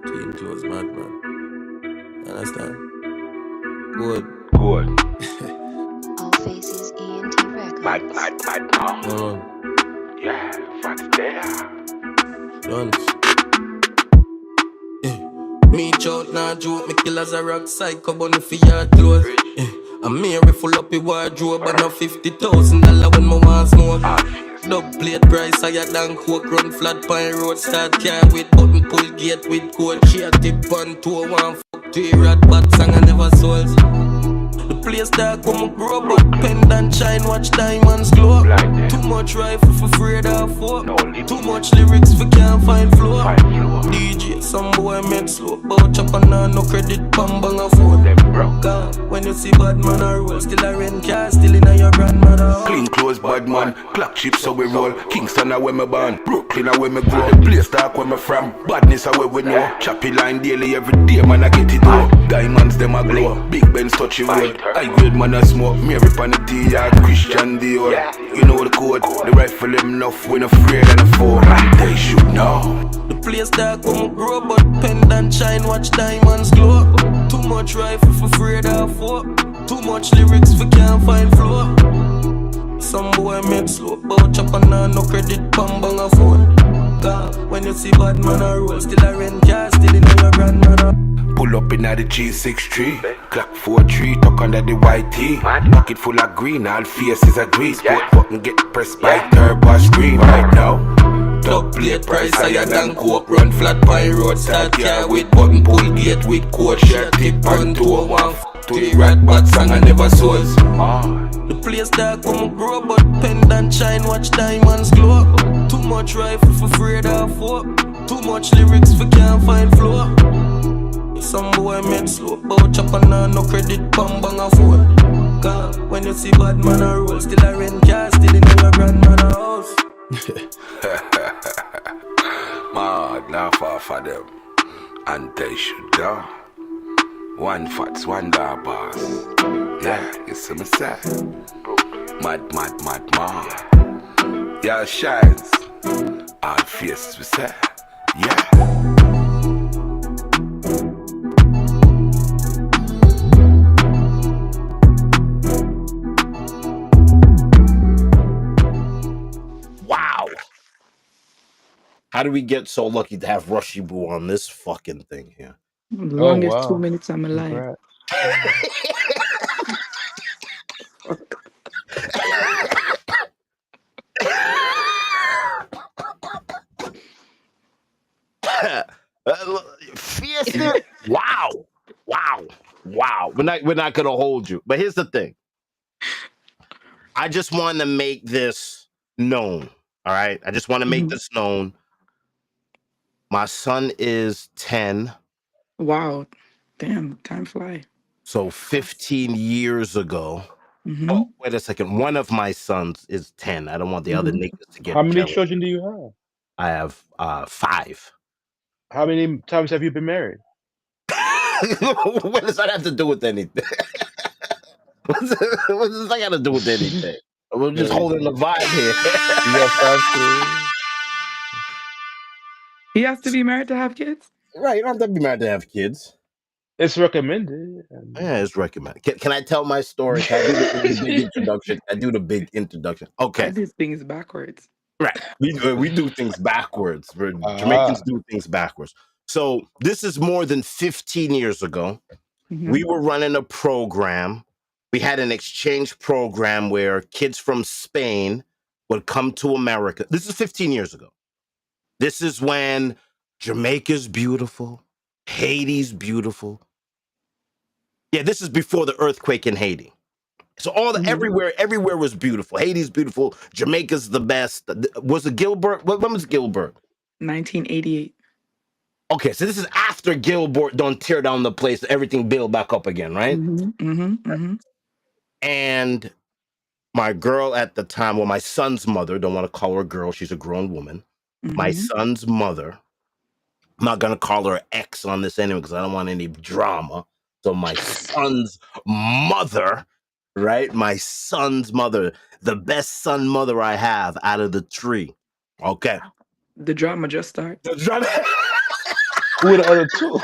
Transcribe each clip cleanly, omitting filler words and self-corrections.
Team close, madman. Understand? Good. Good. All Faces ENT Mad, Records. mad, mad, mad. No, Yeah, what's there? Jones. Me chout now joke, me killers a rock psycho bunny for your clothes. I'm Mary full up the wardrobe and a $50,000 when my want smoke. Dub plate price higher than coke, run flat pine road, start car with button pull gate with code. She a tip on two, one fuck to a rat bat song I never sold. The place dark when me grow but pendant shine, watch diamonds glow. Too much rifle for afraid of four. Too much lyrics for can't find flow. DJ, some boy make slow bout chop and no credit, pam bang a phone. When you see bad man a roll, still a rent car, still in a your grandmother house. Clean clothes, bad man. Clock chips, so we roll. Kingston, where me born. Brooklyn, where me grow. The place dark where me from. Badness, where we know. Choppy line daily, every day, man, I get it all. Diamonds, them a glow. Big Benz touchy road. I good man, I smoke. Mary pan the tea, Christian Dior. You know the code. The rifle, them enough. When afraid and a four. They should know. The place dark when me grow but pendant shine, watch diamonds glow. Too much rifle for afraid of four. Too much lyrics for can't find flow. Some boy make slow bout chop and no credit, pam bang a phone. When you see bad man a roll, still a rent car, still in your grandmother. Pull up in the G63, clock 4-3, tuck under the white tee. Pocket full of green, all faces are grease. Sport button get pressed by turbo screen right now. Dub plate price higher than coke, run flat pine road, start car with button pull gate with code. Shirt tip on to a one to the rat bat song I never sold. The place dark when me grow but pendant shine, watch diamonds glow. Too much rifle for afraid of four. Too much lyrics for can't find flow. Some boy make slow bout chop and no credit, pam bang a phone. When you see bad man a roll, still a rent car, still in your grandmother house. Mad, not far for them. And they should go. One fats, one dog boss. Yeah, you see me say. Mad, mad, mad, mad. Yeah, shines. All faces we say. Yeah. Wow. How did we get so lucky to have Rushy Boo on this fucking thing here? The longest 2 minutes of my life. Wow. We're not gonna hold you. But here's the thing. I just want to make this known. All right. I just want to make this known. My son is 10. Wow. Damn, time fly. So 15 years ago. Oh, wait a second. One of my sons is 10. I don't want the other niggas to get How many jealous. children do you have? I have 5. How many times have you been married? What does that have to do with anything? What does that got to do with anything? We're just holding the vibe here. You have 5 kids? He has to be married to have kids? Right, you don't have to be married to have kids. It's recommended. Yeah, it's recommended. Can I tell my story? Can I do the big introduction? I do the big introduction. Okay. I do things backwards. Right. We do things backwards. Jamaicans do things backwards. So this is more than 15 years ago. We were running a program. We had an exchange program where kids from Spain would come to America. This is 15 years ago. This is when Jamaica's beautiful, Haiti's beautiful. Yeah, this is before the earthquake in Haiti. So everywhere was beautiful. Haiti's beautiful. Jamaica's the best. Was it Gilbert? When was Gilbert? 1988. Okay, so this is after Gilbert don't tear down the place, everything build back up again, right? And my girl at the time, well, my son's mother, don't want to call her a girl, she's a grown woman. My son's mother, I'm not going to call her ex on this anyway because I don't want any drama. So my son's mother, right? My son's mother, the best son mother I have out of the tree. Okay. The drama just started. The drama. Who are the other two?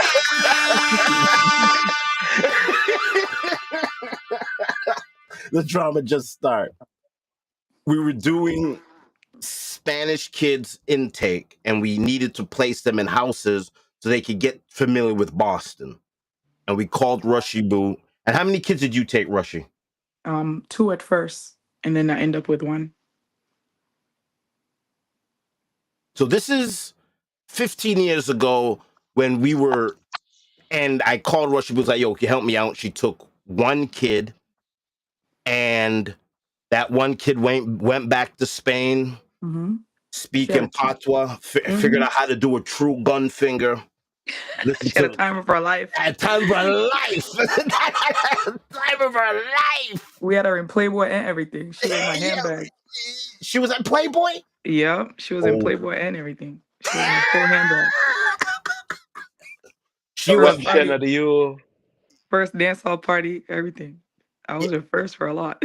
The drama just start. We were doing Spanish kids intake, and we needed to place them in houses so they could get familiar with Boston. And we called Rushy Boo. And how many kids did you take, Rushy? 2 at first, and then I end up with 1. So this is 15 years ago when we were, and I called Rushy Boo, was like, yo, can you help me out? She took 1 kid, and that 1 kid went back to Spain, Mm-hmm. speaking patois, figured out how to do a true gun finger. Listen She had a to time of her life. at time of her life. Time of her life. We had her in Playboy and everything. She was in my Yeah. handbag. She was at Playboy? Yeah, she was in Playboy and everything. She was in my full handbag. She First was party, Shanna, you. first dance hall party, everything. I was her first for a lot.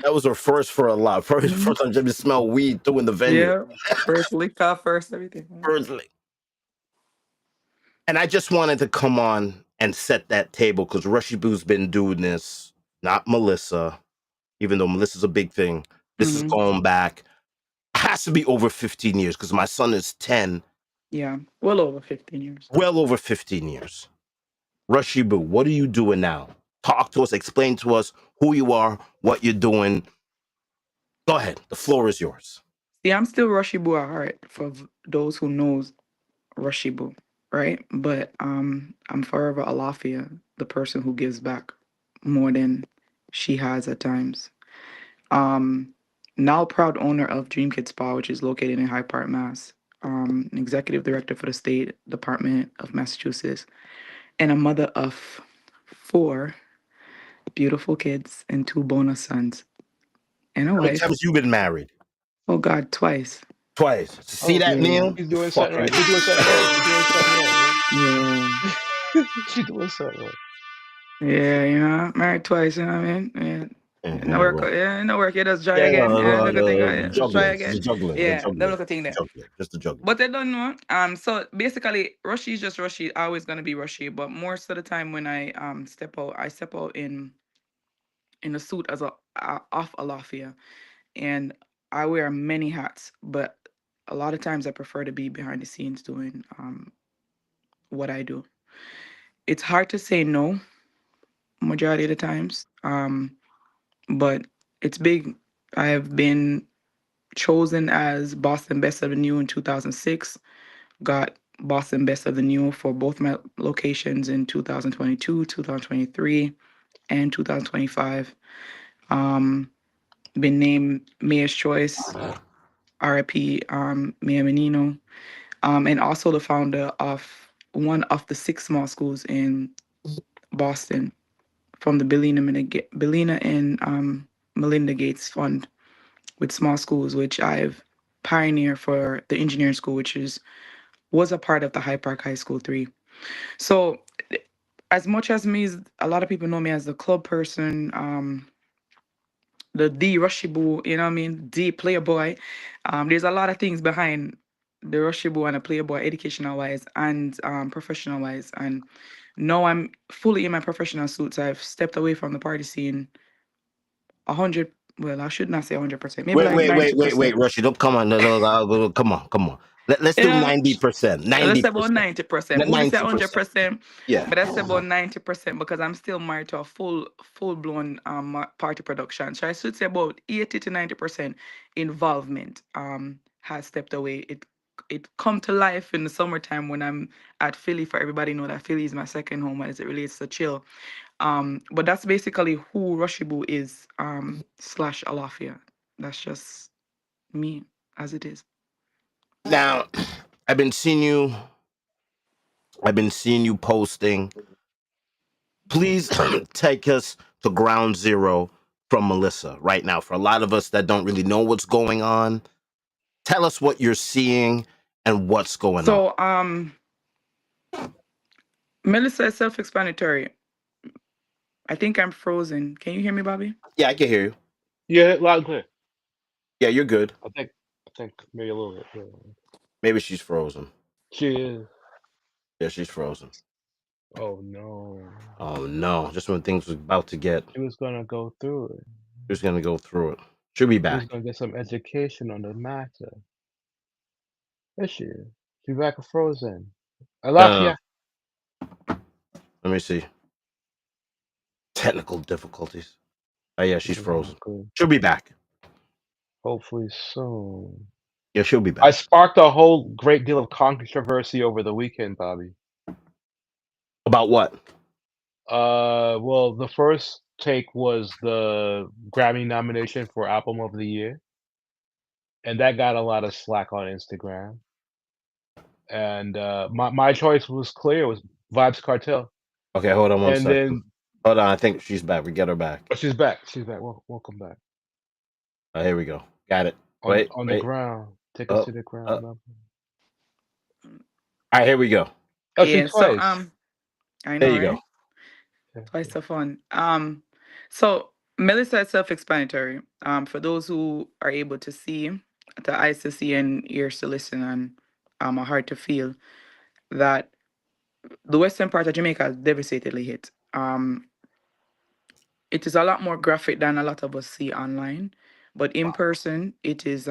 that was her first for a lot. First Mhm. time she smelled weed through in the venue. Yeah, first licked off first, everything. Firstly. And I just wanted to come on and set that table because Rushy Boo's been doing this, not Melissa, even though Melissa's a big thing. This is going back, has to be over 15 years because my son is 10. Yeah, well over 15 years. Well over 15 years. Rushy Boo, what are you doing now? Talk to us, explain to us who you are, what you're doing. Go ahead. The floor is yours. See, I'm still Rushy Boo at heart for those who knows Rushy Boo, right? But I'm forever Alafia, the person who gives back more than she has at times. Now proud owner of Dream Kid Spa, which is located in Hyde Park, Mass. Executive director for the State Department of Massachusetts, and a mother of 4 beautiful kids and 2 bonus sons, and a How many wife. times you been married? Oh God, twice. Twice. See Oh, that, Neil? she's doing something right. She's doing something right. She's doing something right. Yeah, She's doing something right. yeah, married twice. You know what I mean? No work. Well, Yeah, no work. Yeah, just try yeah, again. Yeah, look at thing. Just try juggling. again. The juggling. The Yeah, don't juggling. look at thing The there. juggling. Just the juggling. But I don't know. So basically, Rushy is just Rushy. Always gonna be Rushy. But most of the time when I step out, I step out in a suit as a off Alafia, and I wear many hats. But a lot of times I prefer to be behind the scenes doing what I do. It's hard to say no majority of the times. But it's big. I have been chosen as Boston Best of the New in 2006. Got Boston Best of the New for both my locations in 2022, 2023, and 2025. Been named Mayor's Choice, RIP, Mayor Menino, and also the founder of one of the 6 small schools in Boston from the Belina and Melinda Gates Fund with small schools, which I've pioneered for the engineering school, which was a part of the Hyde Park High School 3. So as much as me, a lot of people know me as the club person, the D Rushy Boo, you know what I mean? D player boy. There's a lot of things behind the Rushy Boo and the player boy, educational wise and professional wise. And now I'm fully in my professional suits. I've stepped away from the party scene 100. Well, I should not say 100%. Maybe like 90%. Rushy, don't come on. No, come on. Let's You do know, 90%. let's say 90%. about 90%. Wouldn't say 90%. 100%, Yeah. but let's say about 90% because I'm still married to a full blown party production. So I should say about 80 to 90% involvement has stepped away. It come to life in the summertime when I'm at Philly. For everybody know that Philly is my second home as it relates to chill. But that's basically who Rushibu is slash Alafia. That's just me as it is. Now, I've been seeing you posting. Please take us to ground zero from Melissa right now. For a lot of us that don't really know what's going on, tell us what you're seeing and what's going on. So, Melissa is self-explanatory. I think I'm frozen. Can you hear me, Bobby? Yeah, I can hear you. Yeah, loud and clear. Yeah, you're good. I think maybe a little bit. Yeah. Maybe she's frozen. She is. Yeah, she's frozen. Oh no. Oh no! Just when things was about to get, She was gonna go through it. she's gonna go through it. She'll be She was back. gonna get some education on the matter. Is she? She back frozen. Uh, Alafia. let me see. Technical difficulties. Oh yeah, she's frozen. Exactly. She'll be back. Hopefully soon. Yeah, she'll be I back. sparked a whole great deal of controversy over the weekend, Bobby. About what? Well, the first take was the Grammy nomination for Album of the Year, and that got a lot of slack on Instagram. And my choice was clear, it was Vibes Cartel. Okay, hold on one And second. then Hold on, I think she's back. We get her back. oh, she's back. She's back. Welcome back. Here we go. Got it. On Wait, on the wait. ground. Take us Oh, to the uh, ground. all right, here we go. Oh, she Yeah. So twice. I There know, you go. right? Twice the fun. So Melissa is self-explanatory. For those who are able to see, the eyes to see and ears to listen, and a heart to feel, that the western part of Jamaica is devastatedly hit. It is a lot more graphic than a lot of us see online, but in person, it is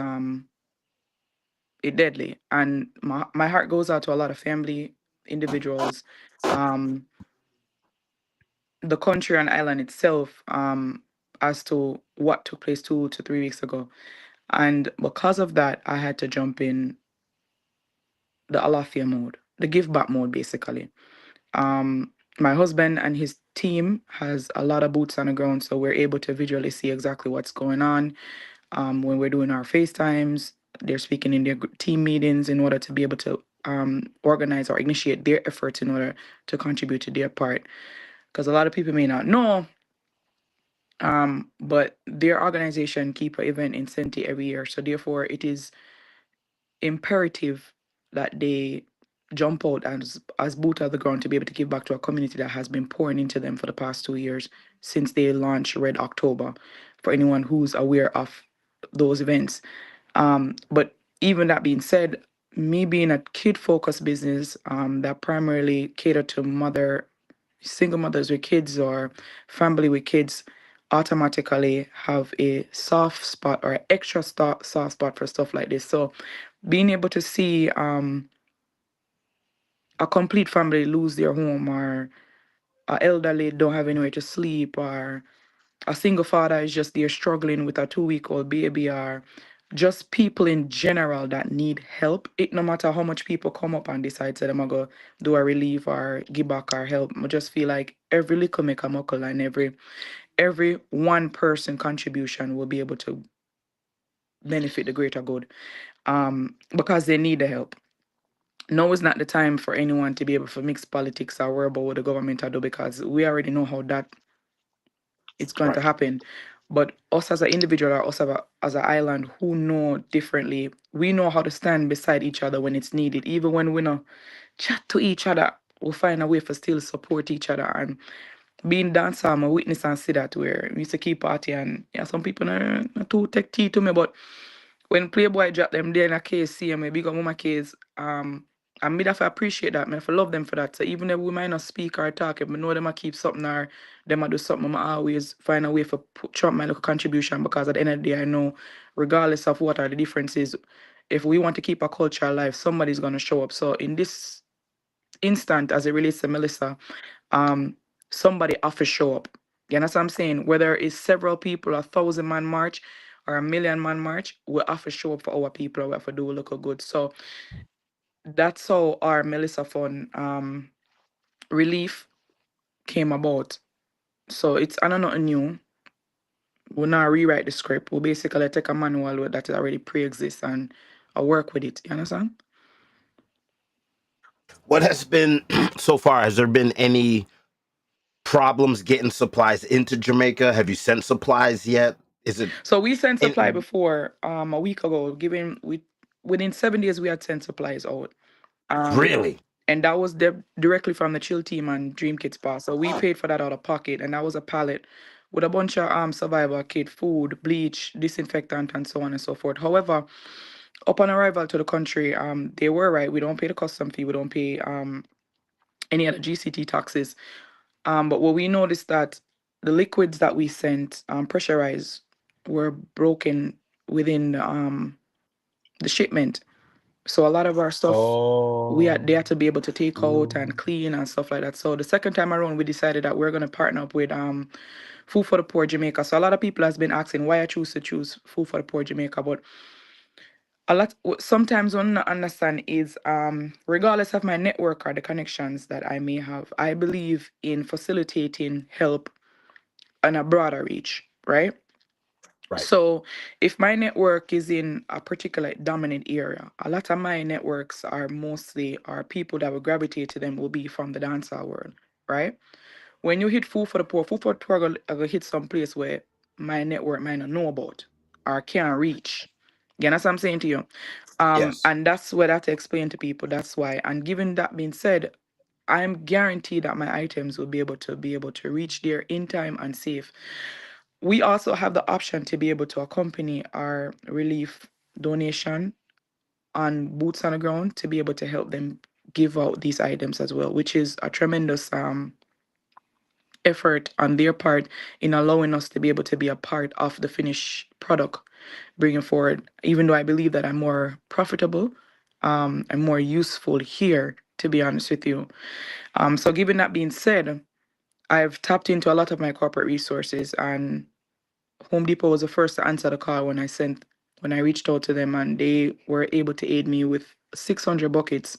it deadly. And my heart goes out to a lot of family, individuals, um, the country and island itself, as to what took place 2 to 3 weeks ago. And because of that, I had to jump in the Alafia mode, the give back mode, basically. My husband and his team has a lot of boots on the ground, so we're able to visually see exactly what's going on. When we're doing our FaceTimes, they're speaking in their team meetings in order to be able to organize or initiate their efforts in order to contribute to their part. Because a lot of people may not know, but their organization keep an event in Senti every year. So therefore, it is imperative that they jump out as boot on the ground to be able to give back to a community that has been pouring into them for the past 2 years since they launched Red October. For anyone who's aware of those events, but even that being said, me being a kid-focused business that primarily cater to single mothers with kids or family with kids, automatically have a soft spot or extra soft spot for stuff like this. So being able to see a complete family lose their home, or a elderly don't have anywhere to sleep, or a single father is just there struggling with a 2-week-old baby, or just people in general that need help. It no matter how much people come up and decide to them I go do a relief or give back or help. I just feel like every little make a muckle, and every one person contribution will be able to benefit the greater good. Because they need the help. Now is not the time for anyone to be able to mix politics or worry about what the government will do, because we already know how that it's going to Right. happen. But us as an individual, or us as an island who know differently, we know how to stand beside each other when it's needed. Even when we know chat to each other, we'll find a way for still support each other. And being dancer, I'm a witness and see that, where we used to keep party, and yeah, some people not too take tea to me, but when Playboy drop them there in a case, see me big up mama case, and me have to appreciate that, me have to love them for that. So even if we might not speak or talk, if me know them a keep something or them a do something, I always find a way for put up my little contribution, because at the end of the day, I know regardless of what are the differences, if we want to keep a culture alive, somebody's gonna show up. So in this instant, as it relates to Melissa, um, somebody have to show up. You know what I'm saying? Whether it's several people, 1,000-man march, or 1,000,000-man march, we have to show up for our people. We have to do look good. So that's how our Melissa Fund relief came about. So it's I know nothing new. We'll not rewrite the script. We'll basically take a manual that already pre-exists, and I work with it. You understand? What has been so far? Has there been any problems getting supplies into Jamaica? Have you sent supplies yet? Is it So we sent supply in, before a week ago. Given within 7 days we had sent supplies out. Um, really? and that was directly from the Chill Team and Dream Kids Pass. So we paid for that out of pocket, and that was a pallet with a bunch of survival kit, food, bleach, disinfectant, and so on and so forth. However, upon arrival to the country, they were right. We don't pay the custom fee. We don't pay. any other GCT taxes. But what we noticed that the liquids that we sent pressurized were broken within the shipment. So a lot of our stuff we had they Oh. had to be able to take out Mm. and clean and stuff like that. So the second time around, we decided that we're gonna partner up with Food for the Poor Jamaica. So a lot of people has been asking why I choose Food for the Poor Jamaica, but sometimes what I not understand is regardless of my network or the connections that I may have, I believe in facilitating help on a broader reach, right? Right. So if my network is in a particular dominant area, a lot of my networks are mostly are people that will gravitate to them will be from the dancehall world, right? When you hit Food for the Poor go hit some place where my network might not know about or can't reach. You know what I'm saying to you? Yes. And that's what I have to explain to people. That's why. And given that being said, I'm guaranteed that my items will be able to reach there in time and safe. We also have the option to be able to accompany our relief donation on boots on the ground to be able to help them give out these items as well, which is a tremendous effort on their part in allowing us to be able to be a part of the finished product bringing forward, even though I believe that I'm more profitable and more useful here, to be honest with you. So given that being said, I've tapped into a lot of my corporate resources, and Home Depot was the first to answer the call when I reached out to them, and they were able to aid me with 600 buckets.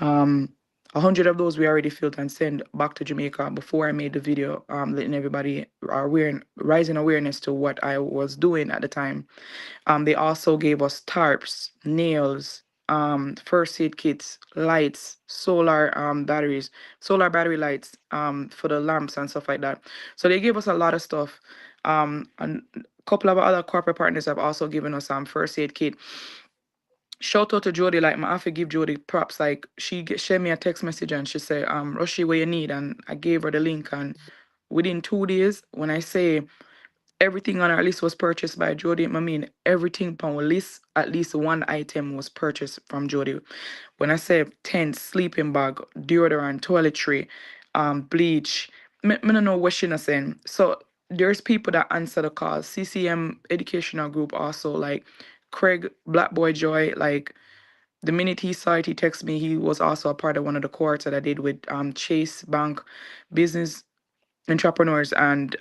um, 100 of those we already filled and sent back to Jamaica before I made the video, letting everybody raising awareness to what I was doing at the time. They also gave us tarps, nails, first aid kits, lights, solar battery lights, for the lamps and stuff like that. So they gave us a lot of stuff. And a couple of other corporate partners have also given us first aid kit. Shout out to Jody, like I have to give Jody props. Like sent me a text message and she said, Rushy, what you need? And I gave her the link, and within 2 days, when I say everything on our list was purchased by Jody, I mean everything on our list, at least one item was purchased from Jody. When I say tent, sleeping bag, deodorant, toiletry, bleach, me don't know what she not saying. So there's people that answer the call. CCM educational group also, like Craig Black Boy Joy, like the minute he saw it, he texted me. He was also a part of one of the cohorts that I did with Chase Bank business entrepreneurs, and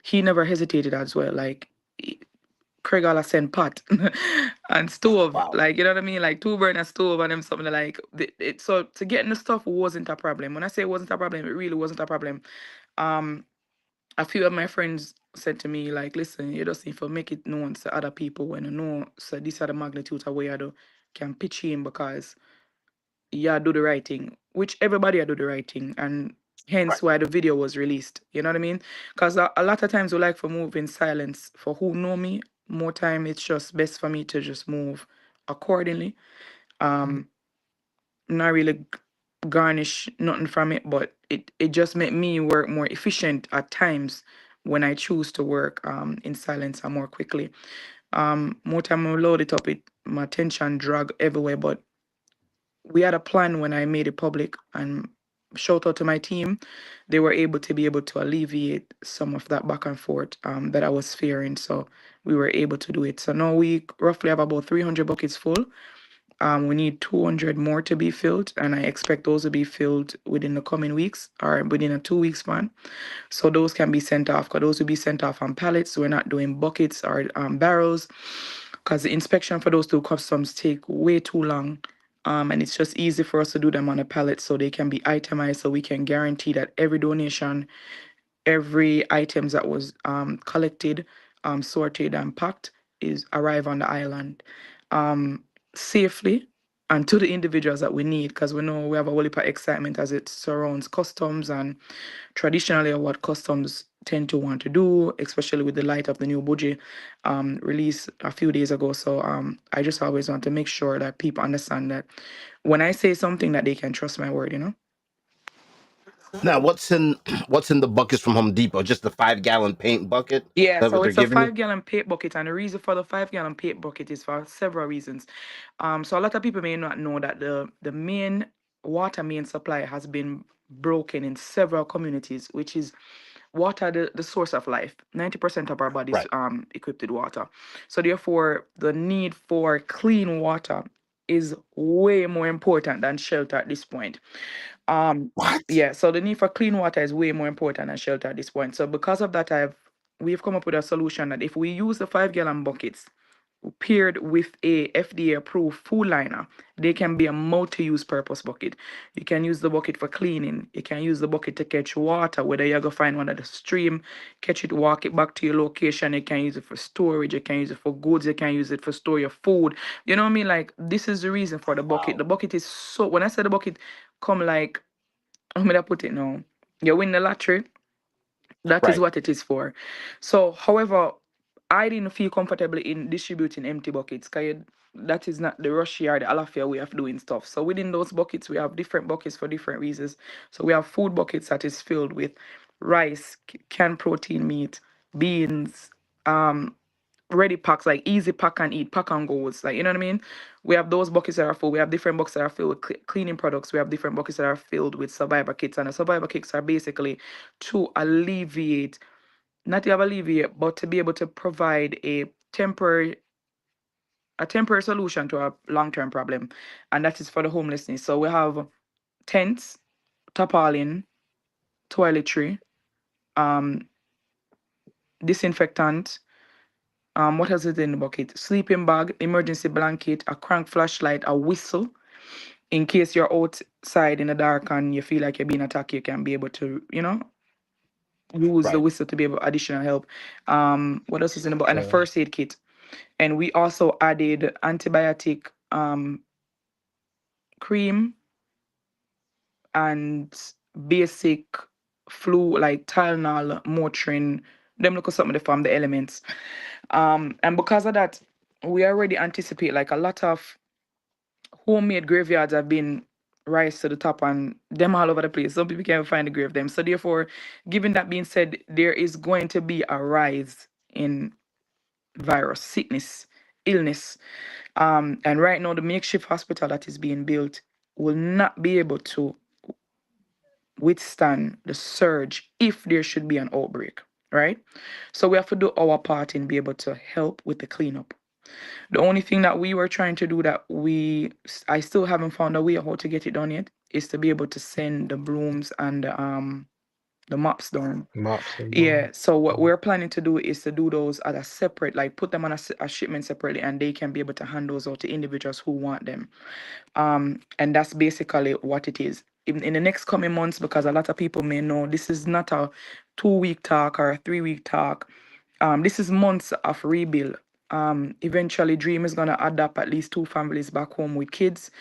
he never hesitated as well. Like Craig all send pot and stove, Wow. like you know what I mean, like two burner stove and them something like so to getting the stuff wasn't a problem. When I say it wasn't a problem, it really wasn't a problem. Um, a few of my friends said to me like, listen, you just need to make it known to other people when you know so this are the magnitude of where you do can pitch in, because yeah, do the right thing, which everybody do the right thing, and Right. hence why the video was released. You know what I mean? Because a lot of times we like for move in silence. For who know me, more time it's just best for me to just move accordingly. Um, not really garnish nothing from it, but it just make me work more efficient at times when I choose to work in silence and more quickly. More time I load it up, my attention drag everywhere, but we had a plan when I made it public, and shout out to my team. They were able to alleviate some of that back and forth that I was fearing. So we were able to do it. So now we roughly have about 300 buckets full. We need 200 more to be filled, and I expect those to be filled within the coming weeks or within a 2 week span. So those can be sent off, because those will be sent off on pallets. We're not doing buckets or barrels, because the inspection for those two customs take way too long. And it's just easy for us to do them on a pallet so they can be itemized, so we can guarantee that every donation, every items that was collected, sorted and packed is arrive on the island um, safely and to the individuals that we need, because we know we have a whole heap of excitement as it surrounds customs and traditionally what customs tend to want to do, especially with the light of the new budget released a few days ago. So I just always want to make sure that people understand that when I say something that they can trust my word, you know? Now, what's in the buckets from Home Depot? Just the 5 gallon paint bucket? Is Yeah, that what so they're it's a giving you? 5 gallon paint bucket, and the reason for the 5 gallon paint bucket is for several reasons. So a lot of people may not know that the main water main supply has been broken in several communities, which is water the source of life. 90% of our bodies Right. equipped with water. So therefore the need for clean water is way more important than shelter at this point. What? Yeah, so the need for clean water is way more important than shelter at this point. So because of that, we've come up with a solution that if we use the 5 gallon buckets paired with a FDA approved food liner, they can be a multi-use purpose bucket. You can use the bucket for cleaning. You can use the bucket to catch water, whether you go find one at the stream, catch it, walk it back to your location. You can use it for storage. You can use it for goods. You can use it for store your food. You know what I mean? Like, this is the reason for the bucket. Wow. The bucket is so, when I say the bucket, come like, how may I put it now? You win the lottery, that is Right. what it is for. So, however, I didn't feel comfortable in distributing empty buckets because that is not the Rushy or the Alafia way of doing stuff. So within those buckets, we have different buckets for different reasons. So we have food buckets that is filled with rice, canned protein meat, beans, ready packs, like easy pack and eat, pack and goes. Like, you know what I mean? We have those buckets that are full. We have different buckets that are filled with cleaning products. We have different buckets that are filled with survivor kits. And the survivor kits are basically to alleviate, not to alleviate, but to be able to provide a temporary solution to a long-term problem. And that is for the homelessness. So we have tents, tarpaulin, toiletry, um, disinfectant, what else is in the bucket? Sleeping bag, emergency blanket, a crank flashlight, a whistle. In case you're outside in the dark and you feel like you're being attacked, you can be able to, use the Right. whistle to be able additional help. What else is in the book? And a Okay. first aid kit. And we also added antibiotic cream and basic flu like Tylenol, Motrin. Them look at some of the from the elements. And because of that, we already anticipate like a lot of homemade graveyards have been rise to the top and them all over the place. Some people can't find the grave them. So therefore, given that being said, there is going to be a rise in virus, sickness, illness. And right now the makeshift hospital that is being built will not be able to withstand the surge if there should be an outbreak. Right? So we have to do our part in be able to help with the cleanup. The only thing that we were trying to do that I still haven't found a way how to get it done yet is to be able to send the brooms and the mops down. Mops and Yeah. more. So what we're planning to do is to do those at a separate, like put them on a shipment separately, and they can be able to hand those out to individuals who want them. And that's basically what it is. In the next coming months, because a lot of people may know this is not a 2 week talk or a 3 week talk. This is months of rebuild. Eventually, Dream is gonna adopt at least 2 families back home with kids,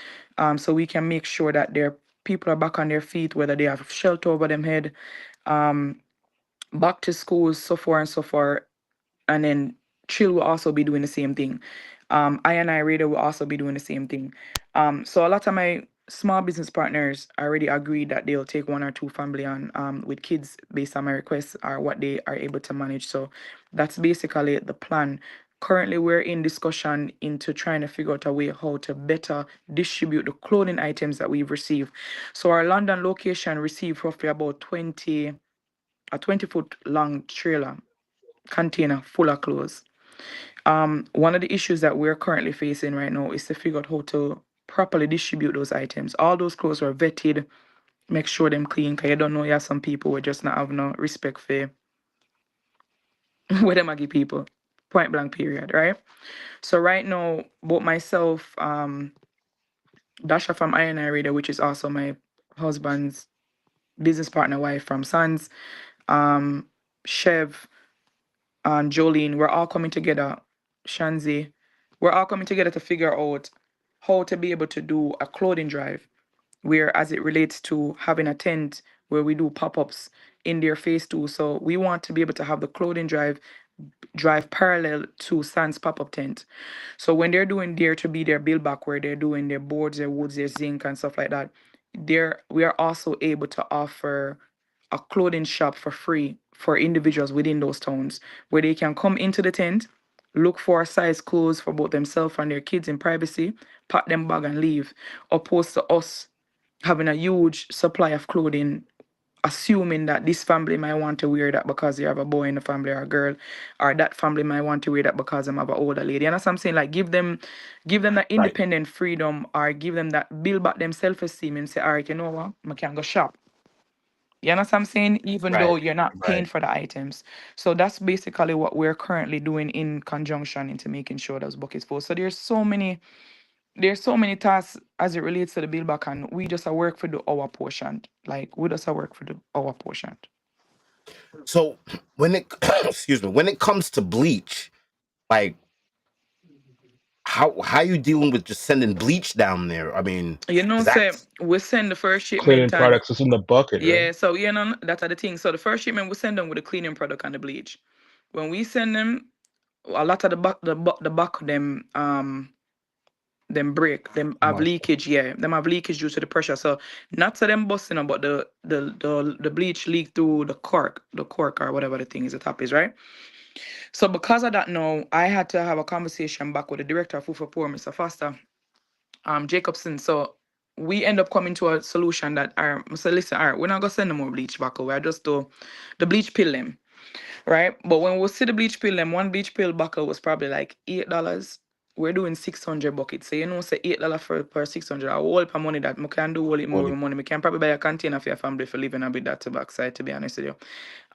so we can make sure that their people are back on their feet, whether they have shelter over them head, back to schools, so far and so forth, and then Chill will also be doing the same thing. I Radio will also be doing the same thing. So a lot of my small business partners already agreed that they'll take 1 or 2 family on with kids based on my requests or what they are able to manage. So that's basically the plan. Currently, we're in discussion into trying to figure out a way how to better distribute the clothing items that we've received. So our London location received roughly about 20 foot long trailer container full of clothes. One of the issues that we're currently facing right now is to figure out how to properly distribute those items. All those clothes are vetted, make sure them clean, because you don't know, you have some people who just not have no respect for what them a give people. Point blank period, right? So right now, both myself, Dasha from I Radio, which is also my husband's business partner wife from Sons, Chev, and Jolene, we're all coming together, Shanzi, we're all coming together to figure out how to be able to do a clothing drive where as it relates to having a tent where we do pop-ups in their phase two. So we want to be able to have the clothing drive parallel to Sans pop-up tent. So when they're doing Dare to Be their build back, where they're doing their boards, their woods, their zinc and stuff like that, we are also able to offer a clothing shop for free for individuals within those towns where they can come into the tent, look for a size clothes for both themselves and their kids in privacy, pack them bag and leave, opposed to us having a huge supply of clothing, assuming that this family might want to wear that because you have a boy in the family or a girl, or that family might want to wear that because I'm have an older lady. And that's what I'm saying. Like give them that Right. independent freedom, or give them that build back them self-esteem and say, all right, you know what? I can go shop. You know what I'm saying? Even though Right. you're not paying Right. for the items. So that's basically what we're currently doing in conjunction into making sure those buckets full. So there's so many tasks as it relates to the build back, and we just a work for the our portion. Like we just a work for the our portion. So when it excuse me, when it comes to bleach, like how you dealing with just sending bleach down there? I mean, You know, 'cause say that's we send the first Cleaning shipment and products is in the bucket, right? yeah, so you know that's the thing. So the first shipment we send them with the cleaning product and the bleach. When we send them, a lot of the back of them break, them have Mark. leakage, yeah. Them have leakage due to the pressure. So not to them busting them, but the bleach leak through the cork or whatever the thing is the top is, right? So because of that now, I had to have a conversation back with the director of Food for Poor, Mr. Foster, Jacobson. So we end up coming to a solution that so listen, all right, we're not gonna send them more bleach back. We're just do the bleach pill them, right? But when we see the bleach pill them, one bleach pill buckle was probably like $8. We're doing 600 buckets. So you know, say $8 for per 600. I whole heap of money that I can do whole heap more only money. We can probably buy a container for your family for living a bit that to backside, to be honest with you.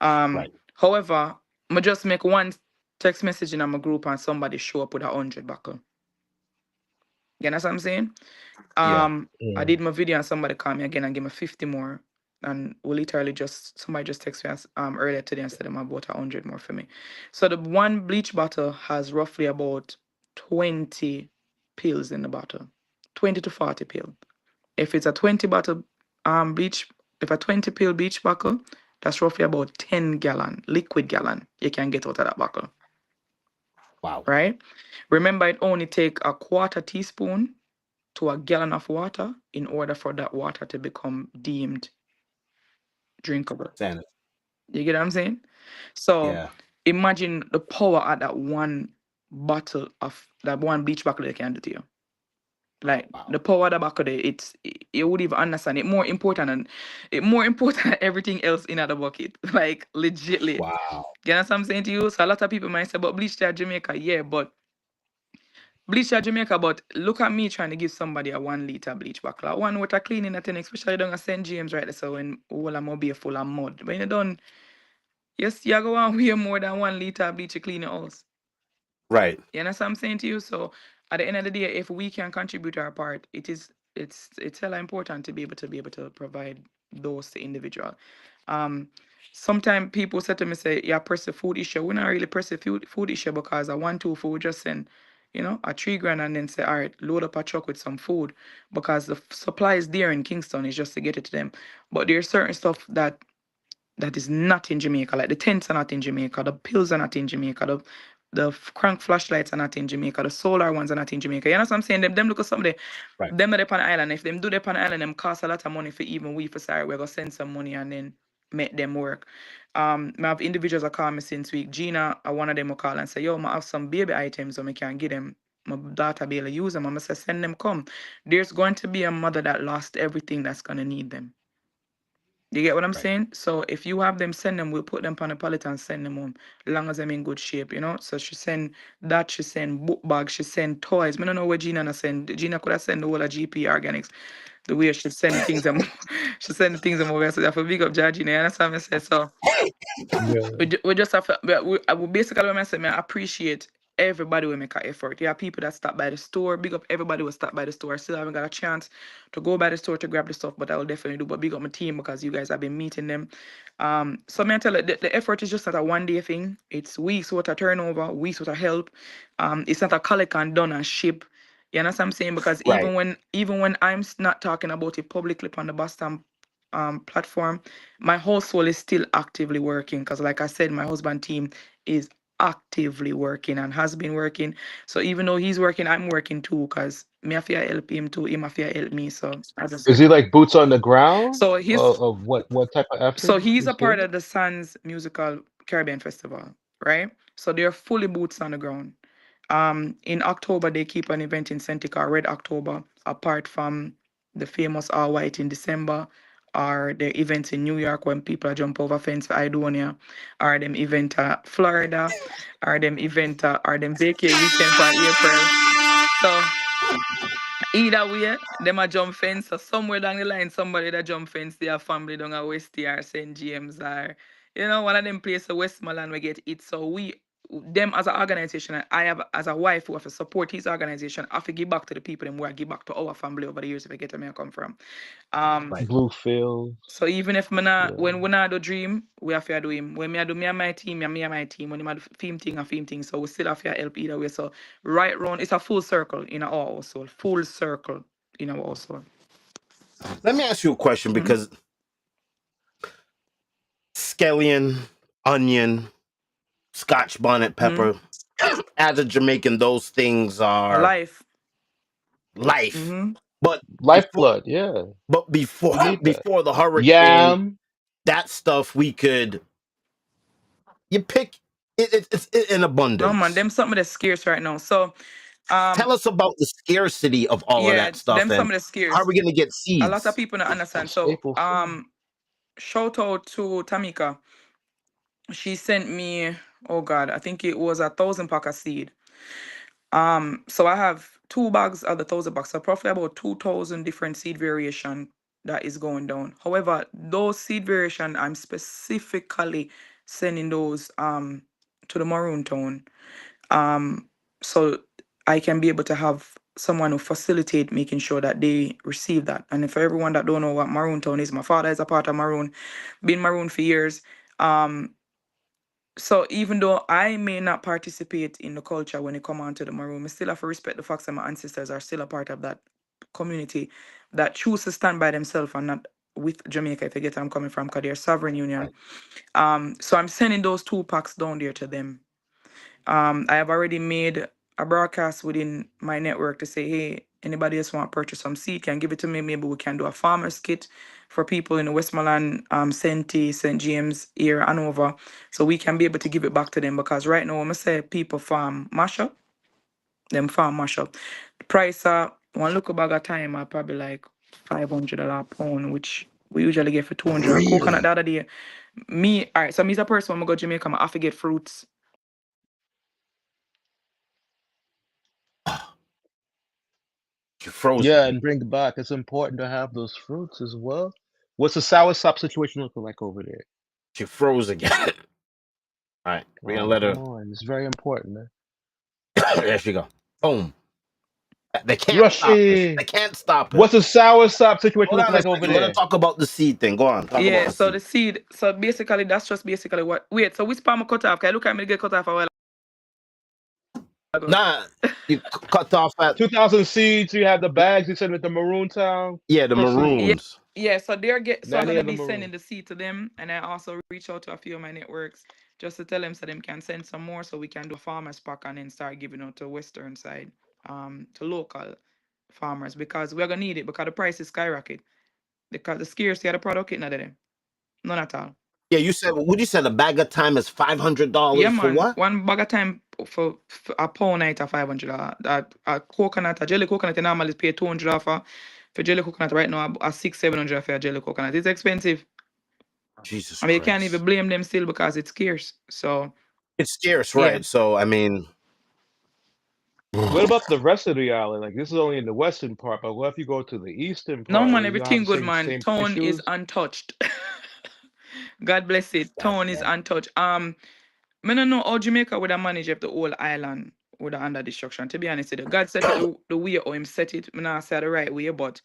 Um, right. however, I just make one text message in my group and somebody show up with 100 buckle. You know what I'm saying? Yeah. I Mm. did my video and somebody called me again and gave me 50 more. And we literally just somebody just texted me earlier today and said I'm about 100 more for me. So the one bleach bottle has roughly about 20 pills in the bottle. 20 to 40 pill. If it's a 20 bottle bleach, if a 20 pill bleach bottle, that's roughly about 10 gallon, liquid gallon you can get out of that bottle. Wow. Right? Remember, it only take a quarter teaspoon to a gallon of water in order for that water to become deemed drinkable. Santa. You get what I'm saying? So Yeah. imagine the power at that one bottle of that one bleach bottle they can do to you. Like Wow. the power at the back of you would even understand it more important and it more important than everything else in the bucket. Like legitly. Wow. You know what I'm saying to you? So a lot of people might say, but bleach to Jamaica, yeah, but bleach at Jamaica, but look at me trying to give somebody a 1 liter bleach bottle. One water cleaning that thing, especially down at St. James right there. So when all I'm be full of mud. When you done, yes, you go on way more than 1 liter bleach to clean your house. Right. You know what I'm saying to you? So at the end of the day, if we can contribute our part, it's hella important to be able to provide those to individual. Um Sometimes people say to me, say, yeah, press the food issue. We're not really press the food issue because I want to food just send, a 3 grand and then say, all right, load up a truck with some food because the supply is there in Kingston, it's just to get it to them. But there's certain stuff that is not in Jamaica. Like the tents are not in Jamaica, the pills are not in Jamaica, the crank flashlights are not in Jamaica, the solar ones are not in Jamaica. You know what I'm saying? Them look at somebody, Right. them are up on the island. If them do them on the island, them cost a lot of money for even we for sorry, we're gonna send some money and then make them work. I have individuals that call me since week. Gina, one of them will call and say, yo, I have some baby items so I can get them. My daughter be able to use them. I'm gonna say send them come. There's going to be a mother that lost everything that's gonna need them. You get what I'm Right. saying? So if you have them, send them. We'll put them on a pallet and send them home, as long as I'm in good shape, So she send that. She send book bags. She send toys. I don't know what Gina na send. Gina could have sent the whole of GP Organics. The way she send things them, she send the things them over. So I have to big up Georgina. You understand what I say? So Yeah. we just have to, we basically what I say, I appreciate everybody will make an effort. There are people that stop by the store. Big up everybody will stop by the store. I still haven't got a chance to go by the store to grab the stuff, but I will definitely do. But big up my team because you guys have been meeting them. So I tell you, the effort is just not a 1 day thing. It's weeks worth of turnover, weeks worth of help. It's not a collect and done and ship. You know what I'm saying? Because Right. even when I'm not talking about it publicly on the Boston platform, my household is still actively working because, like I said, my husband team is actively working and has been working. So even though he's working, I'm working too because me have to help him too. Him have to help me. So I just Is he like boots on the ground so he's of what type of so effort he's a he's part doing? of the Sands Musical Caribbean Festival, right? So they're fully boots on the ground. In October they keep an event in Centrica, Red October, apart from the famous All White in December, or the events in New York when people jump over fence for Idonia, or them event Florida, or them event or them vacay weekend for April. So either way, them a jump fence. So somewhere down the line, somebody that jump fence, their family down a West or St. James or one of them places Westmoreland we get it. So we them as an organization, and I have as a wife who have to support his organization, I have to give back to the people and where I give back to our family over the years if I get where I come from. Right. Bluefields. So even if me not, Yeah. when we not do dream, we have to do him. When me I do me and my team, me and my team. When I do film thing and film thing, so we still have to help either way. So right round, it's a full circle in our household. Full circle in our household. Let me ask you a question Mhm. because scallion, onion, Scotch bonnet pepper, as a Jamaican, those things are Life. life. Mm-hmm. But before, Lifeblood, yeah. but before We need that. before the hurricane, Yam. that stuff you pick it's in No man, abundance. them something that's scarce right now. So Tell us about the scarcity of all of yeah, that stuff them and something that's how are scarce. we gonna get A lot of seeds? people don't understand. So Staple food. shout out to Tamika. She sent me, oh God, I think it was 1,000 pack of seed. So I have 2 bags of the 1,000 bags, so probably about 2,000 different seed variation that is going down. However, those seed variation, I'm specifically sending those to the Maroon Town. So I can be able to have someone who facilitate making sure that they receive that. And for everyone that don't know what Maroon Town is, my father is a part of Maroon, been Maroon for years. Um, so even though I may not participate in the culture when it come on to the Maroon, I still have to respect the fact that my ancestors are still a part of that community that choose to stand by themselves and not with Jamaica, if you get where I'm coming from, because they're sovereign union. So I'm sending those 2 packs down there to them. I have already made a broadcast within my network to say, hey, anybody else want to purchase some seed can give it to me. Maybe we can do a farmer's kit for people in the Westmoreland, St. James area and over. So we can be able to give it back to them because right now, I'm say people farm mashup, them farm mashup. The price one look bag of time are probably like $500 a pound, which we usually get for 200. A coconut Really? the other day. All right, so me's a person when I go to Jamaica, I have to get fruits. You're frozen. Yeah, and bring back. It's important to have those fruits as well. What's the soursop situation looking like over there? She froze again. All right, we're gonna Oh, let her. come on. It's very important, man. There she go. Boom. They can't stop us. They Rushy. can't stop us. What's the soursop situation Hold looking on a like over second. Let her there? talk about the seed thing. Go on. Talk about Yeah, the so seed. the seed, so basically that's just basically what. Wait, so which palm I cut off? Can I look at me to get cut off a while ago? Nah, you cut off at 2,000 seeds. You have the bags you send with the Maroon Town. the Proceed. Yeah, maroons. yeah. So so I'm Nanny gonna and the be sending Maroon. the seed to them, and I also reach out to a few of my networks just to tell them so them can send some more, so we can do a farmers pack and then start giving out to western side, to local farmers because we're gonna need it because the price is skyrocket because the scarcity of the product is not there, none at all. Yeah, you said what you said. A bag of time is Yeah, $500 for man. what? One bag of time for a pound night at $500. A coconut, a jelly coconut, you normally pay $200 for jelly coconut. Right now, a 600-700 for a jelly coconut. It's expensive. Jesus I mean, you can't even Christ. blame them still because it's scarce. So It's scarce, yeah. right? So I mean, What about the rest of the island? Like, this is only in the western part, but what if you go to the eastern No part? man, Will you have everything the good same man. same Town is issues? untouched. God bless it. God Town is damn. untouched. I don't know how Jamaica would have managed if the whole island would have under destruction. To be honest with you, God set it the way how him set it. I not say the right way, but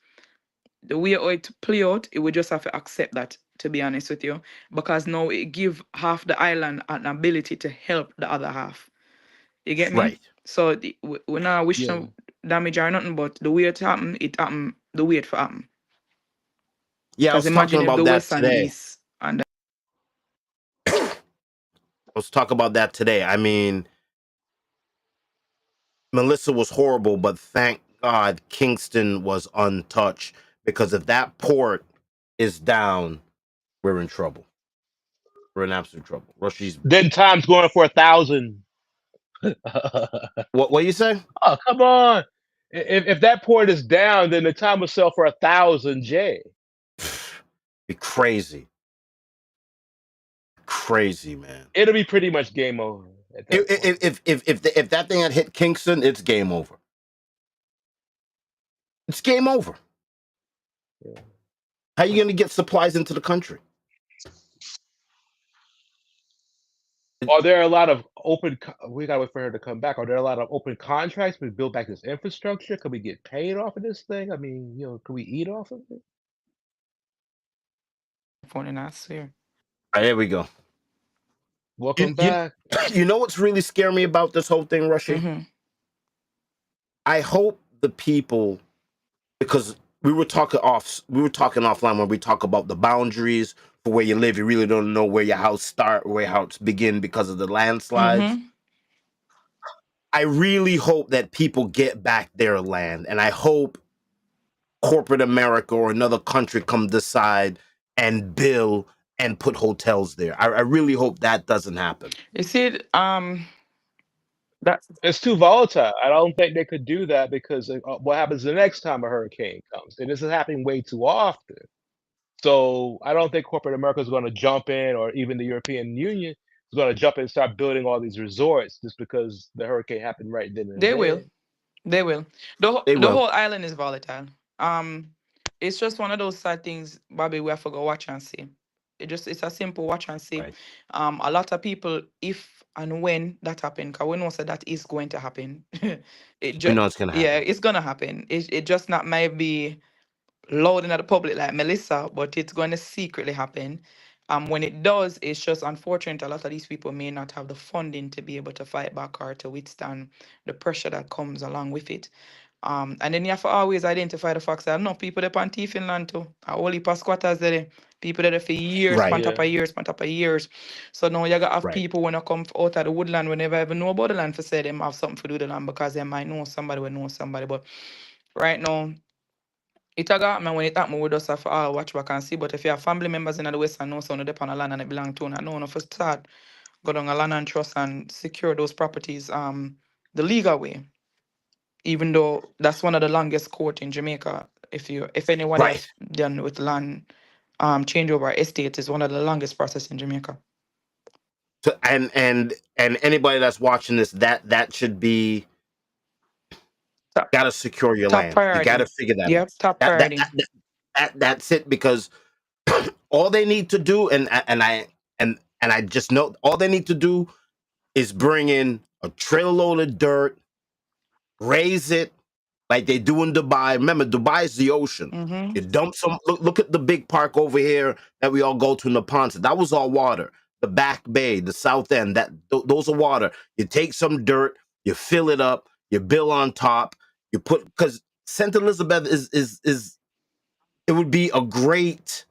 the way how it play out, it would just have to accept that, to be honest with you. Because now it give half the island an ability to help the other half. You get me? Right. So we not wish Yeah. no damage or nothing, but the way it happen the way it for happen. Yeah, I Because was talking imagine if about the that west and the today. east and Let's talk about that today. I mean, Melissa was horrible, but thank God Kingston was untouched because if that port is down, we're in trouble. We're in absolute trouble. Rushy's. Then times going for 1,000. What you say? Oh, come on. If that port is down, then the time will sell for 1,000 J. Be crazy, crazy, man. It'll be pretty much game over at that point. If that thing had hit Kingston, it's game over. It's game over. Yeah. How are you going to get supplies into the country? Are there a lot of we gotta wait for her to come back. Are there a lot of open contracts to build back this infrastructure? Could we get paid off of this thing? I mean, could we eat off of it? Phone and I swear. There we go. Welcome You back. you know what's really scaring me about this whole thing, Rushy? Mm-hmm. I hope the people, because we were talking offline when we talk about the boundaries for where you live. You really don't know where your house start, where your house begin because of the landslides. Mm-hmm. I really hope that people get back their land, and I hope corporate America or another country come decide and build and put hotels there. I really hope that doesn't happen. You see, that's It's too volatile. I don't think they could do that because what happens the next time a hurricane comes? And this is happening way too often. So I don't think corporate America is going to jump in, or even the European Union is going to jump in and start building all these resorts just because the hurricane happened right then and they will. there. They will. The They the will. whole island is volatile. It's just one of those sad things, Bobby, we have to go watch and see. It's a simple watch and see. Right. A lot of people, if and when that happen, because we know so that is going to happen. It We just, know it's gonna yeah, happen. it's gonna happen. It just not might be loud in the public like Melissa, but it's going to secretly happen. When it does, it's just unfortunate. A lot of these people may not have the funding to be able to fight back or to withstand the pressure that comes along with it. And then you have to always identify the facts that no people that on T Finland too. A whole heap of squatters there. People that are for years, Right. span top Yeah. of years, span top of years. So now you got have Right. people when they come out of the woodland, when they never even know about the land, for say them have something to do with the land because they might know somebody will know somebody. But right now, it a got me when it happen, we just have to all watch back and see. But if you have family members in the West and know someone dep on a land and it belong to, and know enough to start, go down a land and trust and secure those properties the legal way. Even though that's one of the longest court in Jamaica. If anybody have Right. done with land changeover estate is one of the longest process in Jamaica. So, and anybody that's watching this, that should be, Top, gotta secure your top land. You priority. gotta figure that out. Yep, top That that priority. that, that, that's it, because all they need to do, and I just know all they need to do is bring in a trailer load of dirt, raise it like they do in Dubai. Remember, Dubai is the ocean. Mm-hmm. You dump some. Look at the big park over here that we all go to in the ponds. That was all water. The back bay, the south end, those are water. You take some dirt, you fill it up, you build on top. You put, because Saint Elizabeth is it would be a great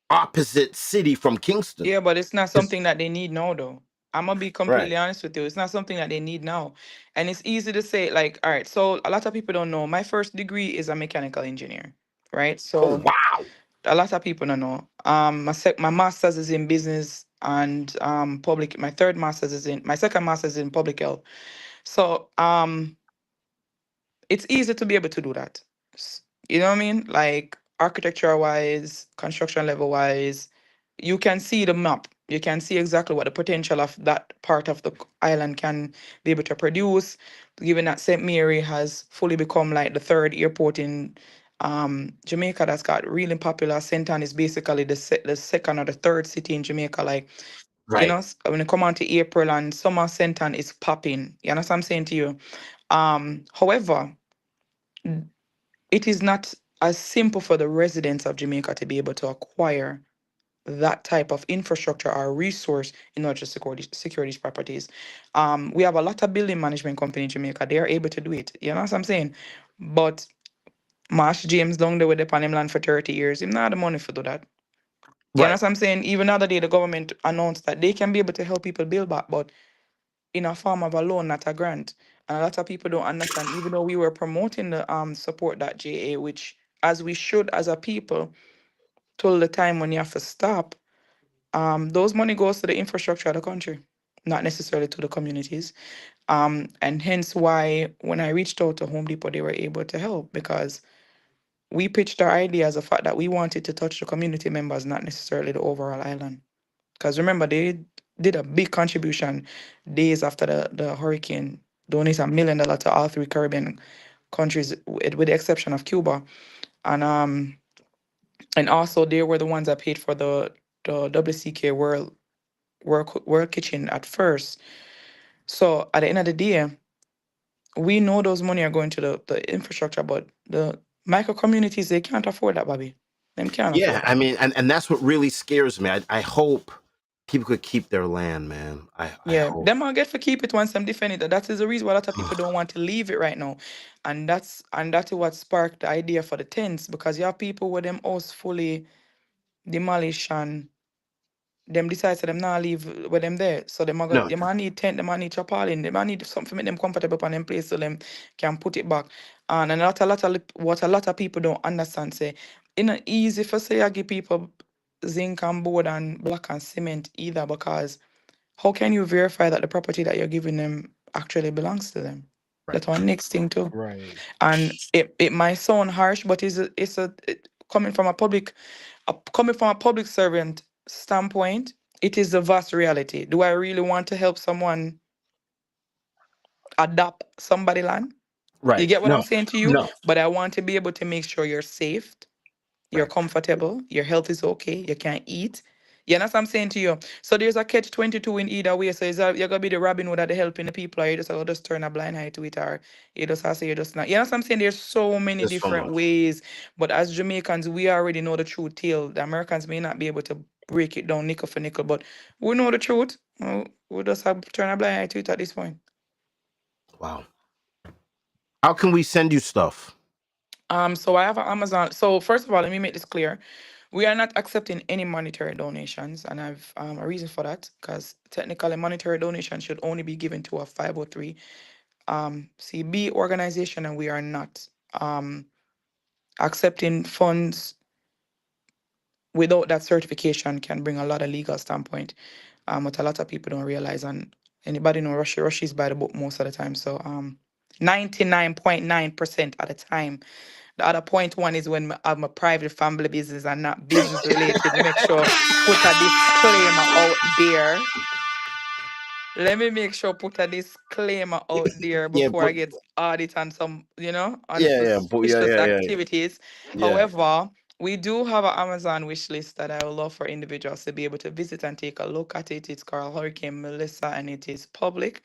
opposite city from Kingston. Yeah, but it's not It's something that they need now, though. I'm gonna be right. completely honest with you. It's not something that they need now, and it's easy to say. Like, all right, so a lot of people don't know. My first degree is a mechanical engineer, right? Oh So wow. a lot of people don't know. My master's is in business and public. My second master's is in public health. So it's easy to be able to do that. You know what I mean? Like architecture wise, construction level wise, you can see the map. You can see exactly what the potential of that part of the island can be able to produce. Given that St. Mary has fully become like the third airport in Jamaica that's got really popular. St. Ann is basically the second or the third city in Jamaica. Like, Right. when it come on to April and summer, St. Ann is popping. You know what I'm saying to you? However, it is not as simple for the residents of Jamaica to be able to acquire that type of infrastructure or resource in order to secure these properties. We have a lot of building management company in Jamaica. They are able to do it. You know what I'm saying? But Marsh James down there with the him land for 30 years, him not have the money for do that. You know Right. what I'm saying? Even the other day, the government announced that they can be able to help people build back, but in a form of a loan, not a grant. And a lot of people don't understand, even though we were promoting the support.ja, which as we should as a people, till the time when you have to stop, those money goes to the infrastructure of the country, not necessarily to the communities. And hence why when I reached out to Home Depot, they were able to help because we pitched our idea as a fact that we wanted to touch the community members, not necessarily the overall island. Because remember, they did a big contribution days after the hurricane, donate $1 million to all three Caribbean countries, with the exception of Cuba. And and also they were the ones that paid for the WCK World Kitchen at first. So at the end of the day, we know those money are going to the infrastructure, but the micro communities, they can't afford that, Bobby. Them can't Yeah, afford I that. mean, and that's what really scares me. I hope people could keep their land, man. I Yeah, hope. them I get for keep it once them defend it. That is the reason why a lot of people don't want to leave it right now. And that's what sparked the idea for the tents, because you have people with them house fully demolished and them decide to them not leave with them there. So No, them might need tent, them might need tarpaulin, they might need something to make them comfortable on them place so them can put it back. And what a lot of people don't understand say, it's not easy for say I give people zinc and board and block and cement either, because how can you verify that the property that you're giving them actually belongs to them? right. That's one next thing too. Right. And it might sound harsh, but coming from coming from a public servant standpoint, it is the vast reality. Do I really want to help someone adopt somebody land? You Right. get what I'm No, saying to you? no. But I want to be able to make sure you're safe, you're Right. comfortable, your health is okay, you can eat. You know what I'm saying to you? So there's a catch 22 in either way. So you're gonna be the Robin Hood that helping the people, or you just turn a blind eye to it, or you just have to say you're just not. You know what I'm saying? There's so many There's so different much. ways. But as Jamaicans, we already know the truth tale. The Americans may not be able to break it down nickel for nickel, but we know the truth. We just have to turn a blind eye to it at this point. Wow. How can we send you stuff? So I have an Amazon. So first of all, let me make this clear. We are not accepting any monetary donations, and I've a reason for that, because technically monetary donations should only be given to a 503 CB organization, and we are not accepting funds without that certification. Can bring a lot of legal standpoint, what a lot of people don't realize. And anybody know Rushy? Rushy is by the book most of the time. So 99.9% at the time. The other point one is when I'm a private family business and not business related. Make sure put a disclaimer out there. Let me make sure put a disclaimer out there Yeah, before I but get audit on some, on yeah, but yeah, suspicious yeah, yeah, activities. yeah. However, we do have an Amazon wish list that I would love for individuals to be able to visit and take a look at it. It's called Hurricane Melissa, and it is public.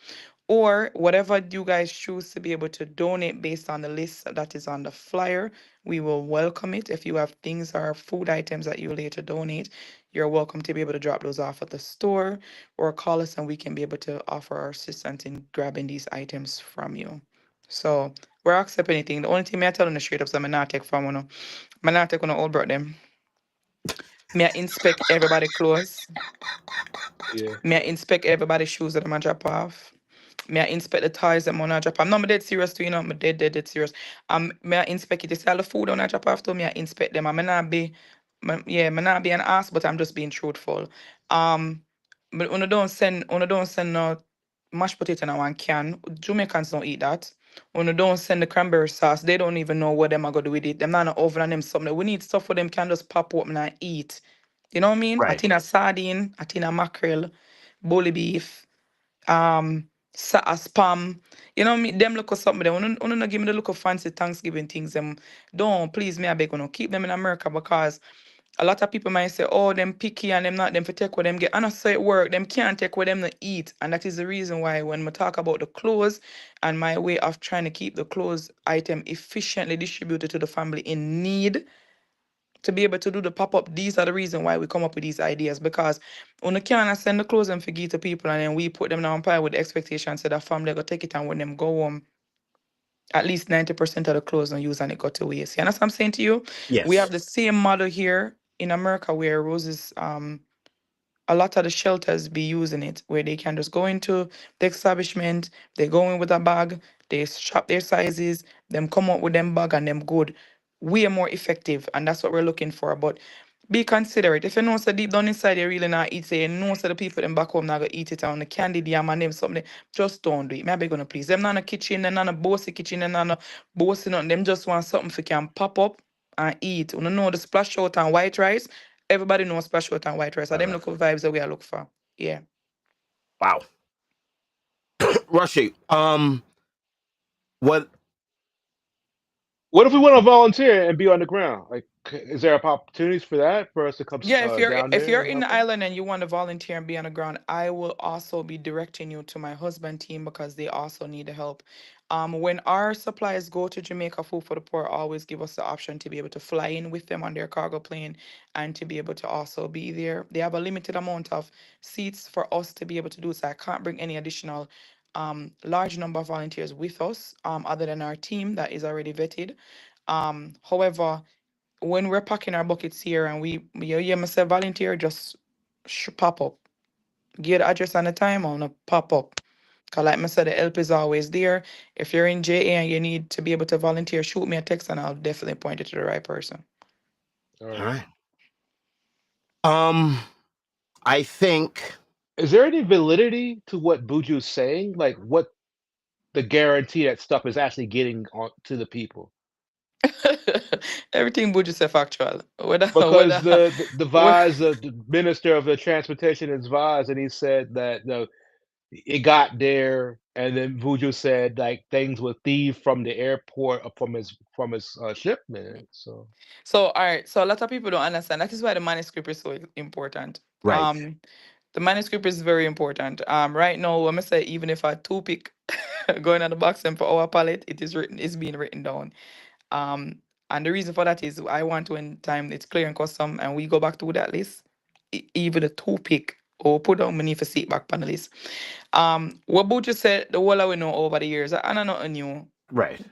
Or whatever you guys choose to be able to donate based on the list that is on the flyer, we will welcome it. If you have things or food items that you would like to donate, you're welcome to be able to drop those off at the store or call us, and we can be able to offer our assistance in grabbing these items from you. So we're accept anything. The only thing me I tell them straight up is I'm not take from one. I'm not take on old brought them. Me I inspect everybody clothes. Yeah. Me I inspect everybody's shoes that I'm gonna drop off. Me I inspect the toys that I'm gonna drop off. No, I'm dead serious too, I'm dead serious. Me I inspect it. They sell the food on I drop off to me, I inspect them. Me not be an ass, but I'm just being truthful. Um but when I don't send no mashed potato in one can. Jamaicans don't eat that. When I don't send the cranberry sauce, they don't even know what them are gonna do with it. Them not in the oven and them something. We need stuff for them can just pop up and eat. You know what I mean? A Right. tin of sardine, a tin of mackerel, bully beef, a spam. You know what I mean? Them look of something. They want to give me the look of fancy Thanksgiving things. Them don't please me. I beg you, keep them in America, because a lot of people might say, oh, them picky and them not them for take what them get. And I say it work, them can't take what them to eat. And that is the reason why when we talk about the clothes and my way of trying to keep the clothes item efficiently distributed to the family in need, to be able to do the pop-up, these are the reason why we come up with these ideas. Because when you can't send the clothes and forget to people, and then we put them down pile with the expectation so that family go take it, and when them go home, at least 90% of the clothes don't use and it got to waste. You understand what I'm saying to you? We have Yes. the same model here in America where roses a lot of the shelters be using it, where they can just go into the establishment, they go in with a bag, they shop their sizes, them come out with them bag and them good. Way more effective, and that's what we're looking for. But Be considerate. If you know so deep down inside you really not eat, say you know so the people them back home not gonna eat it on the candy yam and them something, just don't do it. Maybe gonna please. Them not a kitchen, them not a bossy kitchen, them not a bossy nothing. Them just want something for can pop up and eat. You know the splash out and white rice. Everybody knows splash out and white rice. So Right, them right. look vibes that we are look for. Yeah. Wow. Rushy, what? What if we want to volunteer and be on the ground? Like, is there opportunities for that for us to come Yeah, down if there you're and in help the them? island and you want to volunteer and be on the ground, I will also be directing you to my husband team because they also need the help. When our supplies go to Jamaica Food for the Poor, always give us the option to be able to fly in with them on their cargo plane and to be able to also be there. They have a limited amount of seats for us to be able to do so. I can't bring any additional large number of volunteers with us other than our team that is already vetted. However, when we're packing our buckets here and you hear me say volunteer, just pop up. Get the address and the time on a pop up. Cause like I said, the help is always there. If you're in JA and you need to be able to volunteer, shoot me a text and I'll definitely point you to the right person. All All right. right. Um, I think. Is there any validity to what Buju's saying? Like, what the guarantee that stuff is actually getting on to the people? Everything Buju say factual. Whether Because whether the whe- Vaz, the minister of the transportation is Vaz, and he said that it got there, and then Buju said like things were thieved from the airport from his shipment. So so all right, so a lot of people don't understand. That is why the manuscript is so important. Right. The manuscript is very important. Right now, I'm gonna say even if I two pick going on the box and for our palette, it is written, it's being written down. Um, and the reason for that is I want to when time it's clear and custom and we go back to that list, even the two pick or put down money for seat back panelists. What Butcher said the whole we know over the years, and I not new. Right.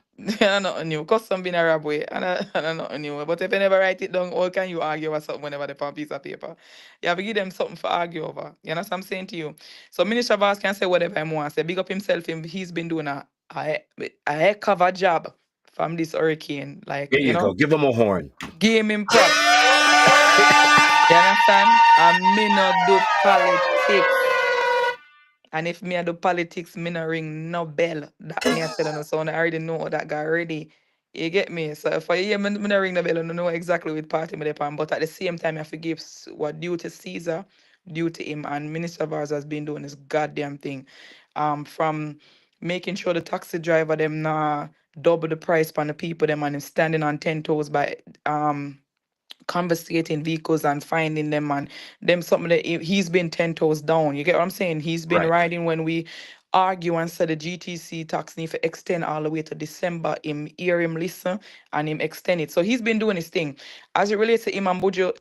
I not new. Custom been a rab way, and I not new. But if you never write it down, how can you argue over something whenever they on a piece of paper? You have to give them something for argue over. You know what I'm saying to you? So Minister Vaz can say whatever he wants. Say big up himself. He's been doing a heck of a job from this hurricane. Like, There you go. Give him a horn. give him props. You understand? And me not do politics. And if me I do politics, me no ring no bell. That me I tell you no, so I already know that guy already. You get me? So if I hear me no ring the bell, I don't know exactly which party me depend. But at the same time, I have to give what due to Caesar, due to him. And Minister Vaz has been doing this goddamn thing. From making sure the taxi driver them nah double the price on the people them and him standing on 10 toes by confiscating vehicles and finding them and them something that he's been 10 toes down. You get what I'm saying? He's been Right. riding when we argue and said the GTC tax need to extend all the way to December. Him hear him listen and him extend it. So he's been doing his thing. As it relates to Imam Buju,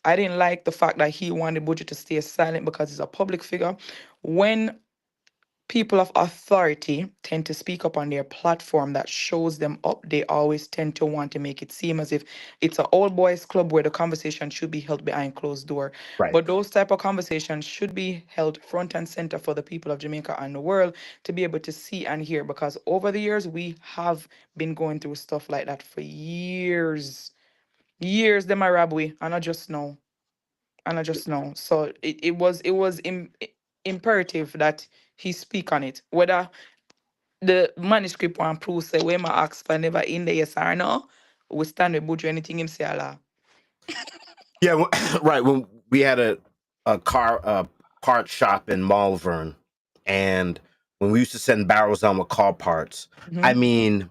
I didn't like the fact that he wanted Buju to stay silent because he's a public figure. When people of authority tend to speak up on their platform that shows them up, they always tend to want to make it seem as if it's an old boys club where the conversation should be held behind closed door. Right. But those type of conversations should be held front and center for the people of Jamaica and the world to be able to see and hear, because over the years we have been going through stuff like that for years. Years them a rob we, and I just know. And I just know. So imperative that he speak on it. Whether the manuscript one prove say when my ask for never in the yes or no, we stand with Buju anything him say Allah. Yeah. Right. When we had a car part shop in Malvern, and when we used to send barrels down with car parts, I Mm-hmm. mean,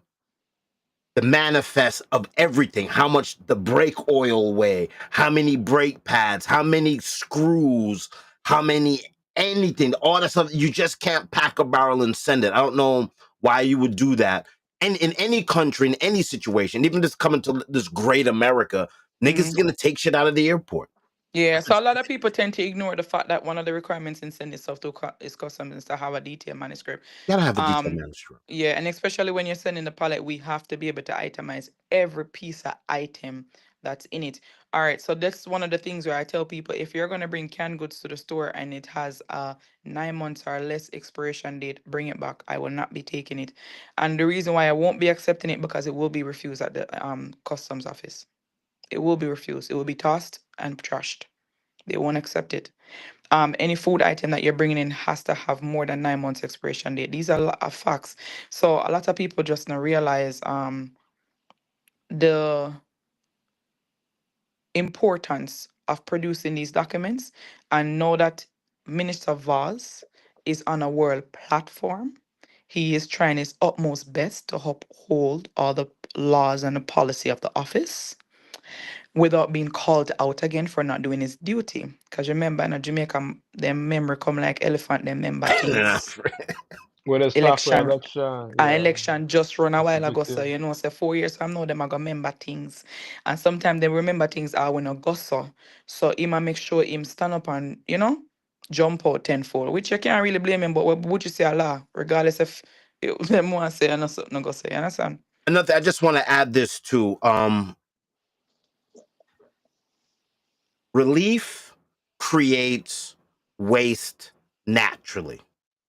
the manifest of everything, how much the brake oil weigh, how many brake pads, how many screws, how many anything, all that stuff. You just can't pack a barrel and send it. I don't know why you would do that. And in any country, in any situation, even just coming to this great America, niggas is gonna take shit out of the airport. Yeah, It's so a just lot of people tend to ignore the fact that one of the requirements in sending stuff to is customs is to have a detailed manuscript. gotta have a detailed Um, manuscript. yeah, and especially when you're sending the palette, we have to be able to itemize every piece of item that's in it. All right, so that's one of the things where I tell people if you're gonna bring canned goods to the store and it has a 9 months or less expiration date, bring it back. I will not be taking it. And the reason why I won't be accepting it because it will be refused at the customs office. It will be refused. It will be tossed and trashed. They won't accept it. Any food item that you're bringing in has to have more than 9 months expiration date. These are a lot of facts. So a lot of people just don't realize the importance of producing these documents, and know that Minister Voss is on a world platform. He is trying his utmost best to uphold all the laws and the policy of the office without being called out again for not doing his duty. Because remember, in Jamaica, them memory come like elephant, them member Nah, things. When it's time for Election. election, An yeah, election just run a it's a while big ago, so deal. you know, say 4 years from now, them are gonna remember things. And sometimes they remember things are when I go so. So him a make sure him stand up and, jump out tenfold, which you can't really blame him, but what would you say a law, regardless if them want to say and something no go say, you understand? another. I just want to add this too. Relief creates waste naturally.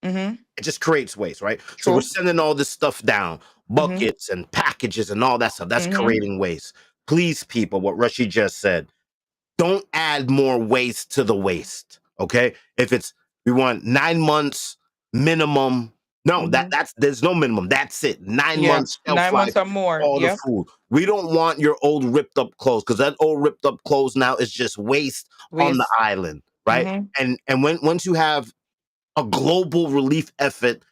Mm-hmm. It just creates waste, right? So we're True. sending all this stuff down, Mm-hmm. buckets and packages and all that stuff. That's Mm-hmm. creating waste. Please, people, what Rushy just said, don't add more waste to the waste. Okay. If it's we want 9 months minimum. No, Mm-hmm. that's there's no minimum. That's it. Nine Yeah. months shelf Nine life, months or more. all the Yep. food. We don't want your old ripped up clothes because that old ripped up clothes now is just waste on the Waste. island, right? Mm-hmm. And when once you have a global relief effort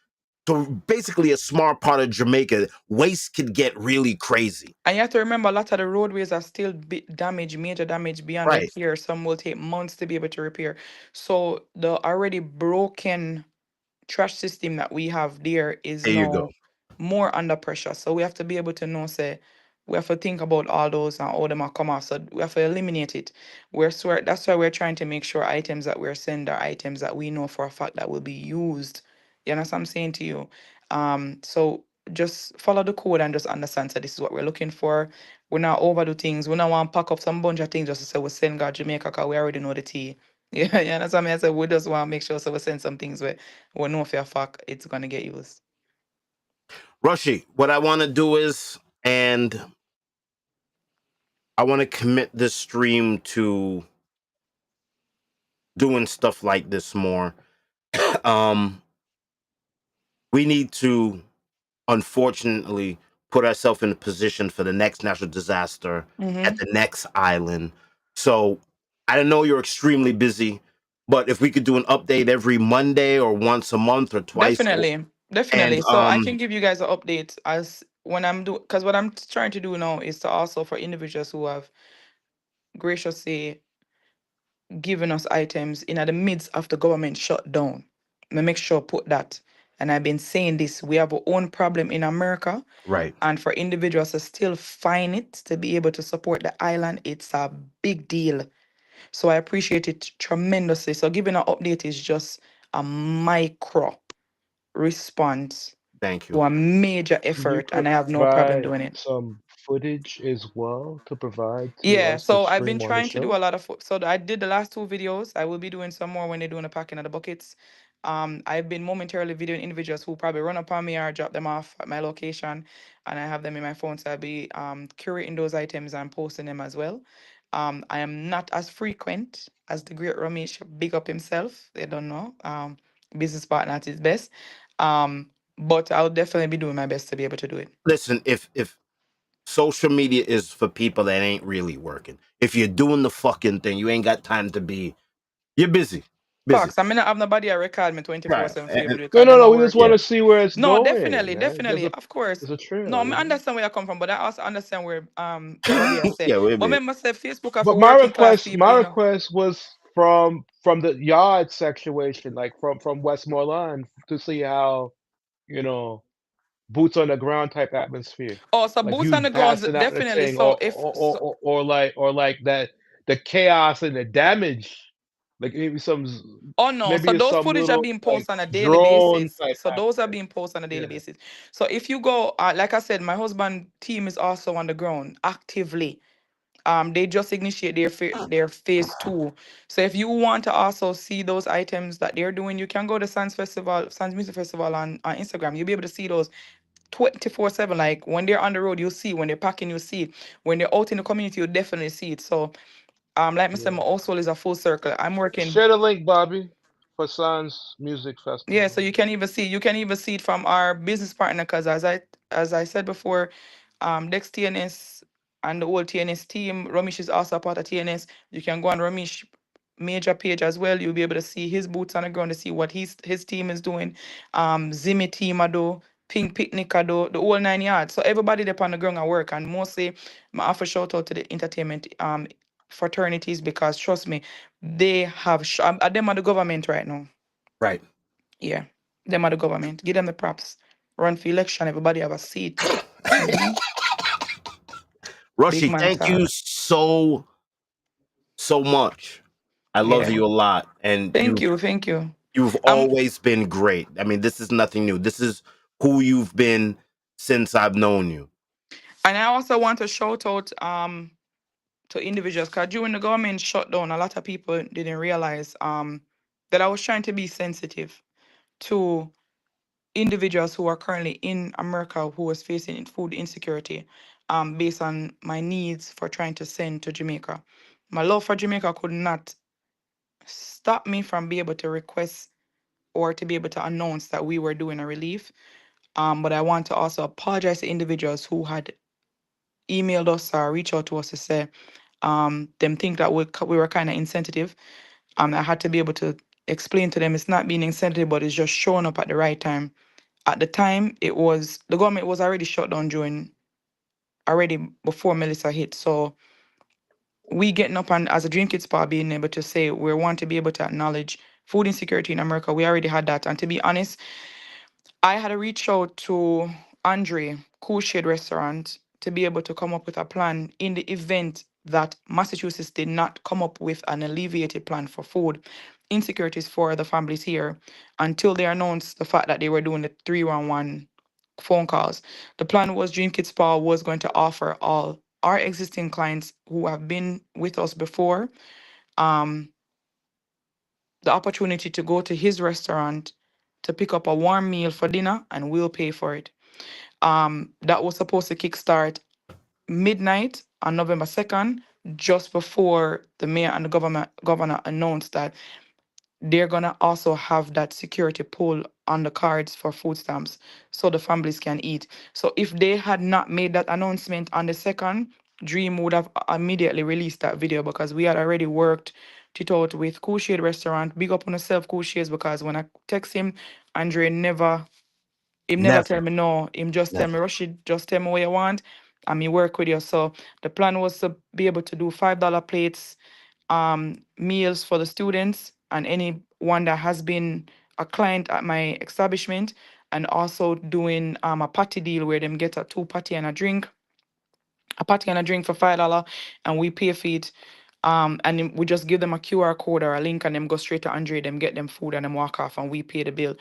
to basically a small part of Jamaica, waste could get really crazy. And you have to remember, a lot of the roadways are still damaged, major damage beyond Right. repair. Some will take months to be able to repair. So the already broken trash system that we have there is There you go. now more under pressure. So we have to be able to know, say, we have to think about all those and how them are come off. So we have to eliminate it. That's why we're trying to make sure items that we're sending are items that we know for a fact that will be used. You know what I'm saying to you? So just follow the code and just understand. So this is what we're looking for. We're not overdo things. We don't want to pack up some bunch of things just to say we send God Jamaica because we already know the tea. Yeah, yeah, that's what I mean. I said we just want to make sure so we send some things where we know for a fact it's gonna get used. Rushy, what I want to do is, and I want to commit this stream to doing stuff like this more. um, we need to, unfortunately, put ourselves in a position for the next natural disaster at Mm-hmm. the next island. So I know you're extremely busy, but if we could do an update every Monday or once a month or twice, Definitely, and definitely. So I can give you guys an update as when I'm doing, because what I'm trying to do now is to also for individuals who have graciously given us items in the midst of the government shutdown. Me make sure put that. And I've been saying this, we have our own problem in America. right. And for individuals to still find it to be able to support the island, it's a big deal. So I appreciate it tremendously. So giving an update is just a micro response Thank to you. a major Can you effort, and I have no problem provide doing it. some footage as well to provide to Yeah, us to so I've been stream on the trying to do show? a lot of so I did the last two videos. I will be doing some more when they're doing the packing of the buckets. I've been momentarily videoing individuals who probably run upon me or drop them off at my location, and I have them in my phone. So I'll be curating those items and posting them as well. I am not as frequent as the great Ramesh, big up himself. They don't know. Business partner at his best. But I'll definitely be doing my best to be able to do it. Listen, if social media is for people that ain't really working, if you're doing the fucking thing, you ain't got time to be. You're busy, busy. Facts. I mean, I have nobody I record me Right. 24/7 for you And because No, no, them no. are We just work. want yeah, to see where it's No, going, definitely, man. definitely, of course. There's a No, trail, I you know. understand where you come from, but I also understand where Brody has said. yeah, we're But busy. remember, say Facebook are But for working class people, my you know. request was from the yard situation, like from Westmoreland, to see how you know boots on the ground type atmosphere, Oh, so like boots on you the grounds, passing out the definitely. thing, So if so, or like that the chaos and the damage, like oh no, so maybe those some footage are little being like posted on a daily drone basis. type So those are aspect. being posted on a daily Yeah. basis. So if you go, like I said, my husband team is also on the ground actively. They just initiate their phase two. So if you want to also see those items that they're doing, you can go to Sans Music Festival on Instagram. You'll be able to see those 24/7. Like when they're on the road, you'll see. When they're packing, you'll see it. When they're out in the community, you'll definitely see it. So, like I said, Yeah. my household is a full circle. I'm working. Share the link, Bobby, for Sans Music Yeah, so Festival. you can even see it from our business partner, because as I said before, Dex TNS and the whole TNS team, Ramesh is also a part of TNS. You can go on Ramesh major page as well. You'll be able to see his boots on the ground to see what his team is doing. Zimmy team I do, Pink Picnic I do, the whole 9 yards. So everybody there on the ground at work, and mostly I offer shout out to the entertainment fraternities, because trust me, they have them are the government right now. Right. Yeah, them are the government. Give them the props. Run for election, everybody have a seat. hmm Big Rushy, man thank you talk. so much. I love Yeah. you a lot, and Thank you, thank you. you've Um, always been great. I mean, this is nothing new. This is who you've been since I've known you. and I also want to shout out to individuals, because during the government shutdown, a lot of people didn't realize that I was trying to be sensitive to individuals who are currently in America who was facing food insecurity, based on my needs for trying to send to Jamaica. My love for Jamaica could not stop me from being able to request or to be able to announce that we were doing a relief. But I want to also apologize to individuals who had emailed us or reached out to us to say them think that we were kind of insensitive. I had to be able to explain to them it's not being insensitive, but it's just showing up at the right time. At the time, the government was already shut down already before Melissa hit. So we getting up and as a Dream Kids Spa being able to say we want to be able to acknowledge food insecurity in America. We already had that. And to be honest, I had to reach out to Andre, Cool Shade Restaurant, to be able to come up with a plan in the event that Massachusetts did not come up with an alleviated plan for food insecurities for the families here until they announced the fact that they were doing the 311 phone calls. The plan was Dream Kids Spa was going to offer all our existing clients who have been with us before um, the opportunity to go to his restaurant to pick up a warm meal for dinner, and we'll pay for it. That was supposed to kickstart midnight on November 2nd, just before the mayor and the governor announced that they're gonna also have that security pull on the cards for food stamps so the families can eat. So if they had not made that announcement on the 2nd, Dream would have immediately released that video, because we had already worked it out with Cool Shade Restaurant. Big up on yourself, Cool Shades, because when I text him, Andre never tell Never, me no. Him just tell me, never. Rushy, just tell me what you want, and me work with you. So the plan was to be able to do $5 plates, meals for the students and anyone that has been a client at my establishment, and also doing a party deal where them get a two party and a drink for $5, and we pay for it. And then we just give them a QR code or a link, and them go straight to Andre, them get them food and them walk off, and we pay the bill.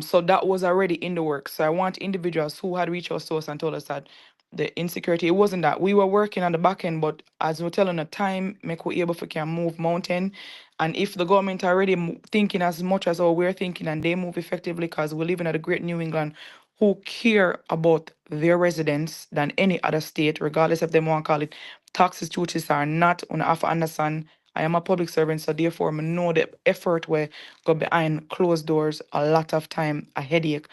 So that was already in the works. So I want individuals who had reached out to us and told us that the insecurity, it wasn't that we were working on the back end, but as we're telling the time, make we able to can move mountain. And if the government already thinking as much as how we're thinking, and they move effectively, because we're living at the great New England, who care about their residents than any other state, regardless if they want to call it taxes, duties or not. On have to understand, I am a public servant, so therefore I know the effort where go behind closed doors a lot of time, a headache.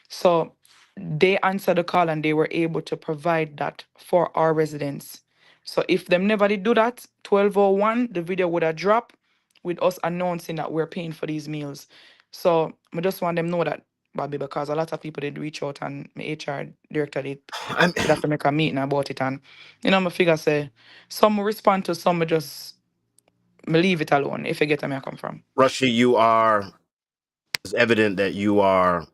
So they answered the call and they were able to provide that for our residents. So if them never did do that, 12:01, the video would have dropped with us announcing that we're paying for these meals. So I just want them know that, Bobby, because a lot of people did reach out, and my HR director I'm did have to make a meeting about it. And my figure say some will respond to, some will just me leave it alone, if you get where I come from. Rushy, it's evident that you are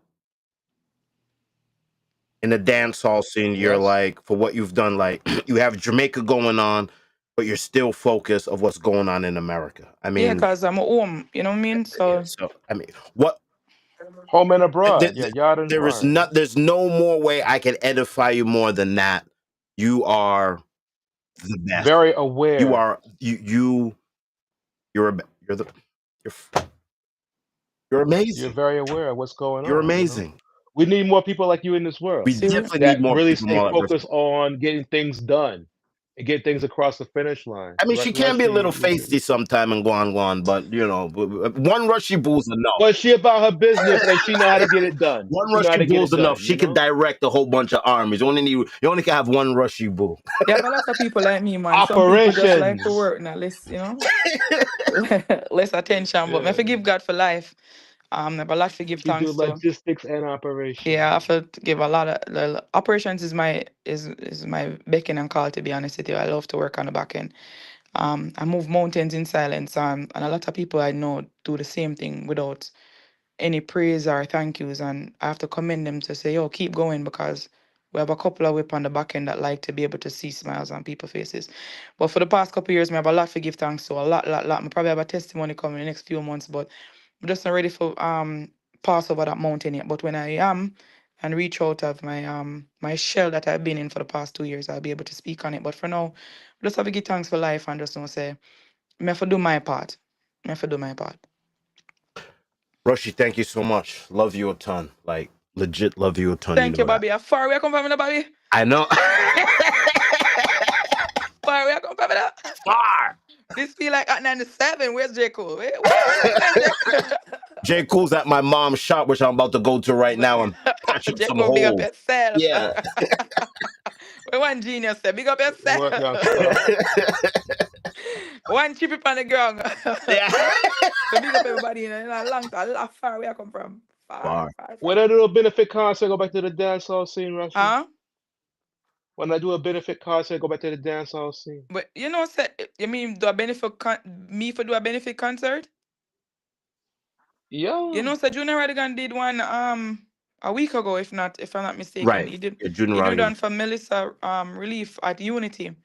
in the dance hall scene. You're Yes. like, for what you've done, like you have Jamaica going on, but you're still focused of what's going on in America. I Yeah, mean, because I'm at home, you know what I mean? yeah, So so I mean, what Home and th- abroad. Yeah, th- yard and there is fire. not there's no more way I can edify you more than that. You are the best. Very You aware. are you're a, you're the you're You're amazing. very aware of what's going You're on, you know? amazing. We need more people like you in this world We See? definitely that need more really people stay more like Rushy. focused on getting things done and get things across the finish line. I mean, she can be a little feisty sometime and go on, but you know, one Rushy Boo's enough. But she about her business and she know how to get it done. One She know how Rushy to get Boo's it enough. done, She you could know? direct a whole bunch of armies. You only can have one Rushy Boo. You have a lot of people like me, man. Some people just like to Operations. work now, less, you know, less attention. But I Yeah. forgive God for life. I have a lot to give She do thanks to. logistics and Yeah, I operations. have to give a lot of operations is my beckon and call, to be honest with you. I love to work on the back end. I move mountains in silence. And a lot of people I know do the same thing without any praise or thank yous, and I have to commend them to say, yo, keep going, because we have a couple of whip on the back end that like to be able to see smiles on people's faces. But for the past couple of years, I have a lot to give thanks to, a lot. I probably have a testimony coming in the next few months, but I'm just not ready for pass over that mountain yet. But when I am and reach out of my shell that I've been in for the past 2 years, I'll be able to speak on it. But for now, I just have to give thanks for life and just don't say, I have to do my part. I have to do my part. Rushy, thank you so much. Love you a ton. Like legit love you a ton. You Thank you, know that. Bobby. How far we come from, Bobby? I know. Far we come from that. Far. This feel like at 97. Where's J. Cole? Where you at, J. J. Cool's at my mom's shop, which I'm about to go to right now and patch up J. some Cole, big up holes. yourself. Yeah. We one genius say, big up Work yourself. your stuff. One chip on the ground. Yeah. So big up everybody in a long time. A lot far where I come from. Far, Far. far, When far. I do a benefit concert, go back to the dance hall scene, Rushy. Huh? When I do a benefit concert, go back to the dance hall scene. But you know, say, you mean do a benefit me for do a benefit concert? You Yeah. know, so Junior Radigan did one a week ago, if I'm not mistaken. Right. He did Yeah, Junior he did Rodigan. one for Melissa Relief at Unity.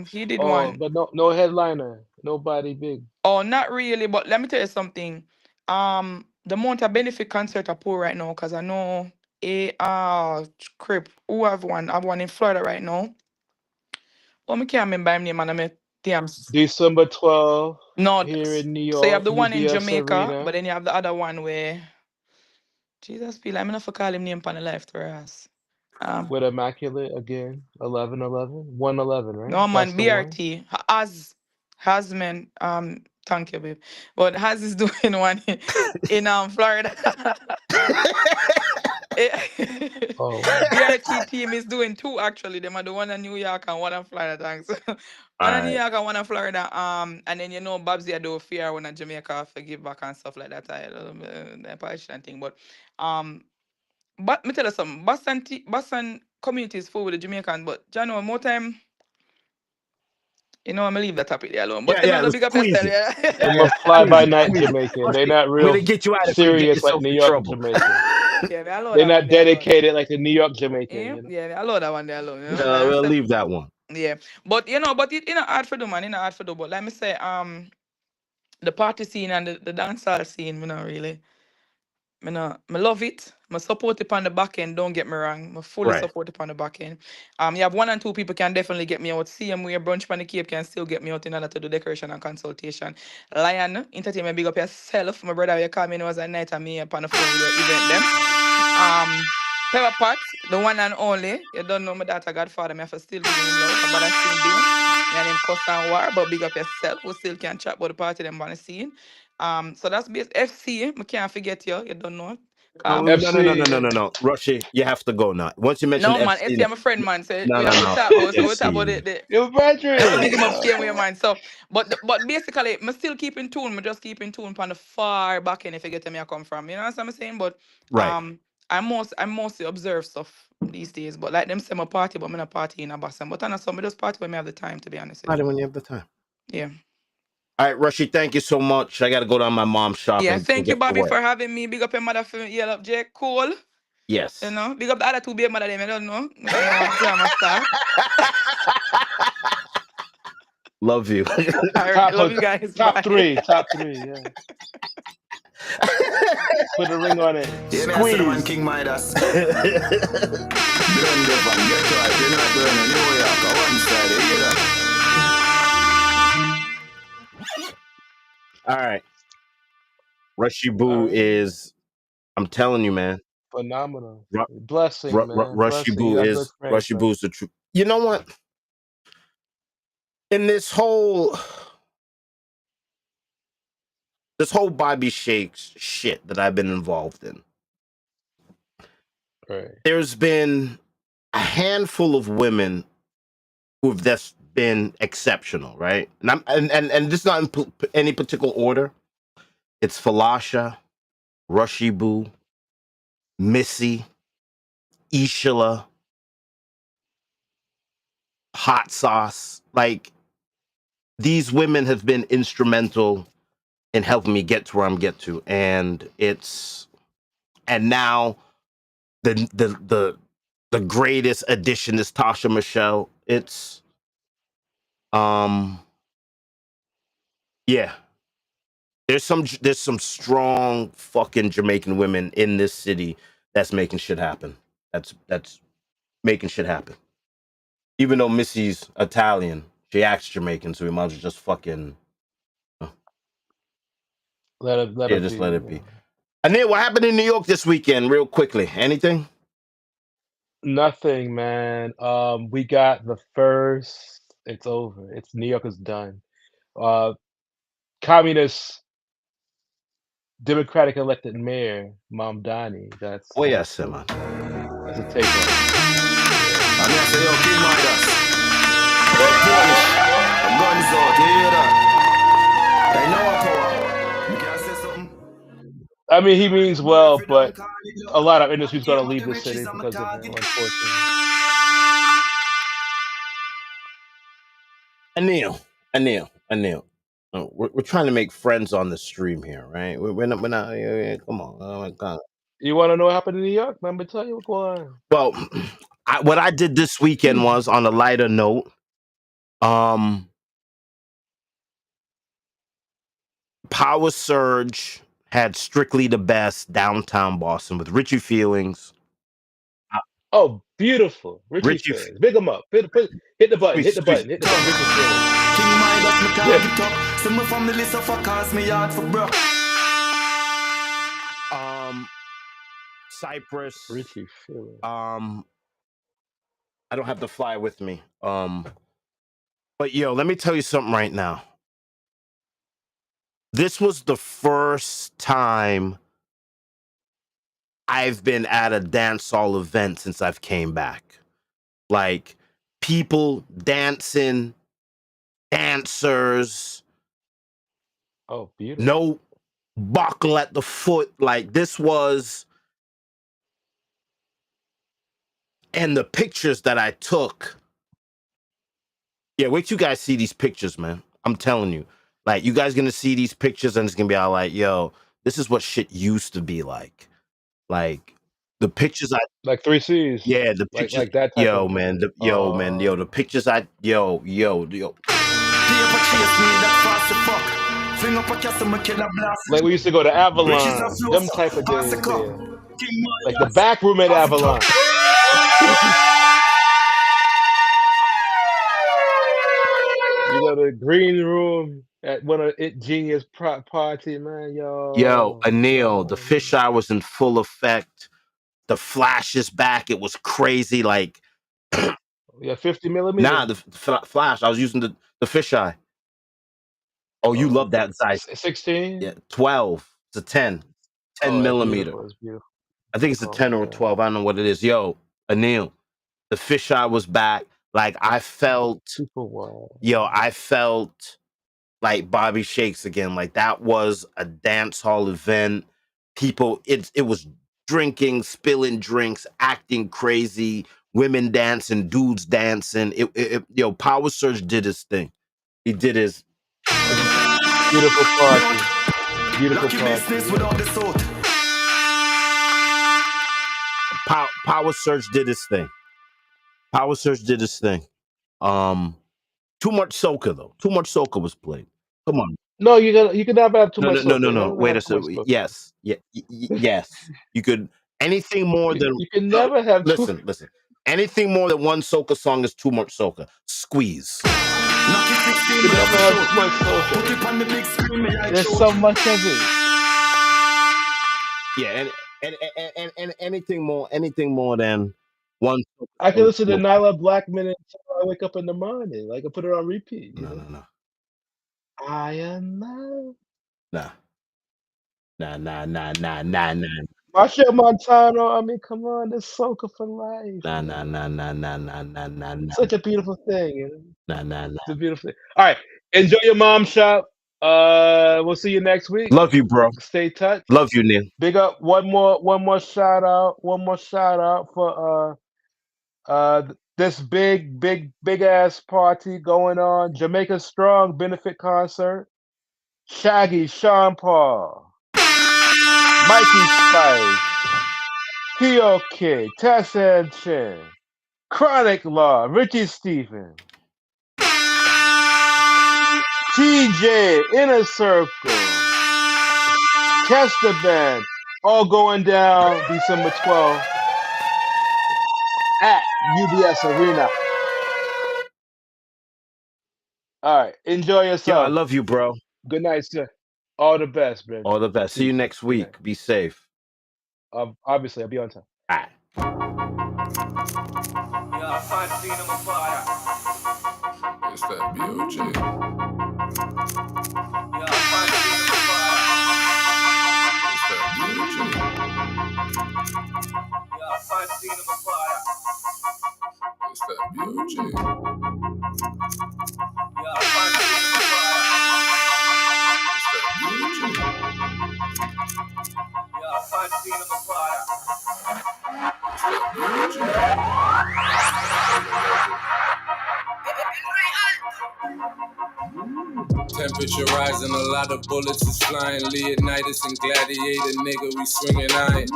He did Oh, one. but no headliner. Nobody big. Oh, not really, but let me tell you something. The amount of benefit concert I pour right now, because I know Crip, who have one in Florida right now. Oh, I can't remember him name, and I'm damn. December 12th No, here in New so you have York, the one in UBS Jamaica, but Arena then you have the other one where Jesus feel I'm not for call him name on the life to us. with Immaculate again. 11/11. 1/11, right? No That's man, the one. BRT has man. Thank you, babe. But has is doing one in Florida. Oh, wow. BRT team is doing two actually. Them are the one in New York and one in Florida. Thanks. All One in New right. York and one in Florida. And then Babsy I do fear when in Jamaica for give back and stuff like that. The passion thing. But me tell you something. Boston community is full with the Jamaican, but you know more time. I'm gonna leave that topic there alone. But Yeah, the let's big up squeeze yourself, it. yeah. Yeah, Them yeah. a fly Squeeze by it. night Squeeze it. Jamaican. They Rushy, not we're real gonna get you out if you get serious like yourself New in York trouble. Jamaican. Yeah, me alone They're that not one there alone. dedicated like the New York Jamaican, Yeah, you know? yeah, me alone that one there alone. No, we'll leave that one. Yeah. But it not hard for do, man. It not hard for do. But let me say, the party scene and the dancehall scene, me not really. Me love it. Me support it on the back end. Don't get me wrong. Me fully Right. support it on the back end. You have one and two people can definitely get me out. CM Brunch Pan the Cape can still get me out in order to do decoration and consultation. Lion Entertainment, big up yourself. My brother, you call me, it was a night and me up on the phone with the event them. Pepper Pot, the one and only. You don't know my daughter Godfather. Me have to still giving him love. But I seen Dune. Me and him cuss and war, but big up yourself. We still can chat about the party them on the scene. So that's base FC. Me can't forget you. You don't know. FC. No. Rushy, you have to go now. Once you mention No man, FC, FC I'm a friend man. So no, we no, have to no. talk Fuck about. So we talk FC, about man. Your I have to brethren. big him up same way, man. So, but basically, me still keep in tune. Me just keep in tune on the far back end if you get me I come from. You know what I'm saying? But Right. I mostly observe stuff these days. But like them say my party, but me not party in a Boston. But I know some of those party when me have the time, to be honest with Party you. when you have the time. Yeah. All right, Rushy, thank you so much. I got to go down my mom's shop Yeah. and Thank you, get to Bobby, work. for having me. Big up your mother for yell up J. Cole. Yes. Big up the other two baby mother them. I don't know. I know a drama star. Love you. All right. Love you guys. Top Bye. three. Top three, yeah. Put a ring on it. Yeah, me I see the man Squeeze. King Midas. Burn the van, get right. You're not burning New York. I one side, you hear that? All right. Rushy All Boo right. is, I'm telling you, man. Phenomenal. Ru- Blessing, man. Rushy Blessing. You Boo got good is friends, man. the truth. You know what? In this whole Bobby Shakes shit that I've been involved in, Right. there's been a handful of women who've just been exceptional, right? And this is not in any particular order. It's Falasha, Rushy Boo, Missy, Ishila, Hot Sauce. Like, these women have been instrumental in helping me get to where I'm get to, and now the greatest addition is Tasha Michelle. It's yeah. There's some strong fucking Jamaican women in this city that's making shit happen. That's making shit happen. Even though Missy's Italian, she acts Jamaican, so we might as well just fucking Let yeah, it just be. let it be. And then what happened in New York this weekend, real quickly? Anything? Nothing, man. We got the first. It's over. It's New York is done. Communist Democratic elected mayor Mamdani. That's Oh yeah, who. man. That's a take on. I mean, I say, yo, King Midas. Yo, Polish. I'm guns out, you hear that? Hey, now what power? You can say something? I mean, he means well, If you don't but call it a luck, lot of I industry's care gonna about leave the the riches city I'm a because of him, target. unfortunately. Anil. We're trying to make friends on the stream here, right? We're not come on. Oh my God. You want to know what happened in New York? Let me tell you what's going on. Well, what I did this weekend was, on a lighter note, Power Surge had Strictly the Best downtown Boston with Richie Feelings. Oh, beautiful. Richie Richie, Fairs. Big him up. Hit the button. Hit the button. Hit the button. Richie Fairs. King Midas, me Yeah. target up. Some my family suffer cause me hard for broke. Cypress. Richie Fairs. I don't have the flyer with me. But yo, let me tell you something right now. This was the first time I've been at a dancehall event since I've came back. Like, people dancing, dancers, Oh, beautiful. no buckle at the foot. Like, this was, and the pictures that I took. Yeah, wait till you guys see these pictures, man. I'm telling you. Like, you guys gonna see these pictures and it's gonna be all like, yo, this is what shit used to be like. Like, the pictures I Like 3 C's. yeah, the pictures, Like that type yo, of. man, the pictures yo. Paper chase me that fast the fuck. Fling up a castle, me kill a blast. Like we used to go to Riches are Avalon. flow, Them so type of pass the days cup. there. King Like the Midas, back room at pass it Avalon. up. You know, the green room at one of It Genius party, man. Yo, Anil, the Yo. fisheye was in full effect. The flashes back, it was crazy. Like, Yeah, 50 millimeter. nah, the flash. I was using the fisheye. Oh, you love that size. 16? Yeah, 12 to 10. 10 Oh, that's millimeter. beautiful. It's beautiful. I think it's a 10 or a 12. I don't know what it is. Yo, Anil, the fisheye was back. Like, I felt, Super wild. I felt like Bobby Shakes again. Like, that was a dance hall event. People, it was drinking, spilling drinks, acting crazy, women dancing, dudes dancing. Power Surge did his thing. He did his Beautiful party. Beautiful Lucky business party. without the salt. Power Surge did his thing. Power Surge did his thing. Too much soca though. Too much soca was played. Come on. No, you can never have too No, much soca. You no. never Wait have a too much second. soca. Yes. Yes. You could anything more than You can never have too. listen. Anything more than one soca song is too much soca. Squeeze. Lucky 16 You can without never the have show. too much Put soca. it on the big screen, me like There's show. so much of it. Yeah, and anything more than one. I can listen to Nyla Blackman until I wake up in the morning. Like I put it on repeat. You know? No. I am love. Nah. Nah. Marshall Montano. I mean, come on, this soca for life. Nah. Such a beautiful thing. You know? Nah. It's a beautiful thing. All right, enjoy your mom shop. We'll see you next week. Love you, bro. Stay touched. Love you, Neil. Big up one more shout out. One more shout out for this big ass party going on. Jamaica Strong benefit concert. Shaggy, Sean Paul, Mikey Spice, Theo Kid, Tessa and Chin, Chronic Law, Richie Stephen, TJ, Inner Circle, Catch the Band, all going down December 12th at UBS Arena. All right, enjoy Yo, I yourself. love you, bro. Good night, sir. All the best, man. All the best. See you Peace. next Good night. week. Be safe. Obviously, I'll be on time. All right. It's that BOJ. It's that BOJ. Temperature rising, a lot of bullets is flying. Leonidas and Gladiator, nigga, we swinging iron.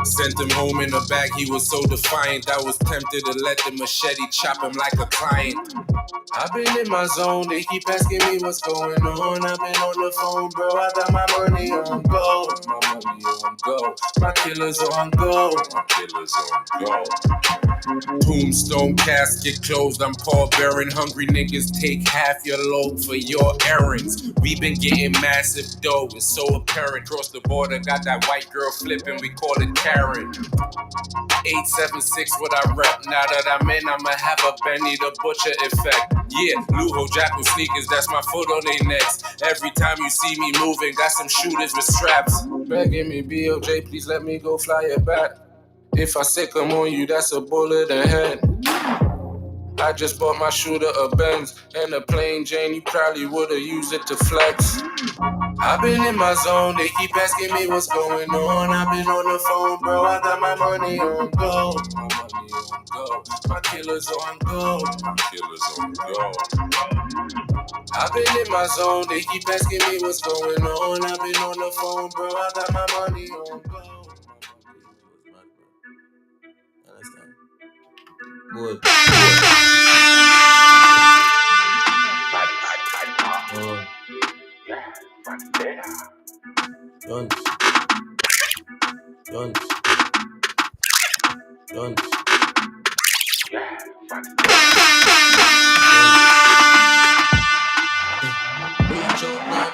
Sent him home in the back, he was so defiant. I was tempted to let the machete chop him like a client. I've been in my zone, they keep asking me what's going on. I've been on the phone, bro, I got my money on go. My money on go, my killers on go. My killers on go. Tombstone casket closed, I'm pallbearing. Hungry niggas take half your load for your errands. We been getting massive dough, it's so apparent. Cross the border, got that white girl flipping, we call it Karen. 876 what I rep. Now that I'm in, I'ma have a Benny the Butcher effect. Yeah, Luho Jackal sneakers, that's my foot on their necks. Every time you see me moving, got some shooters with straps. Begging me, BOJ, please let me go fly it back. If I sick 'em on you, that's a bullet ahead. I just bought my shooter a Benz and a plain Jane. You probably would've used it to flex. I've been in my zone, they keep asking me what's going on. I've been on the phone, bro, I got my money on go. My money on go, my killers on go. My killers on go. I've been in my zone, they keep asking me what's going on. I've been on the phone, bro, I got my money on go. Good. Reach out now,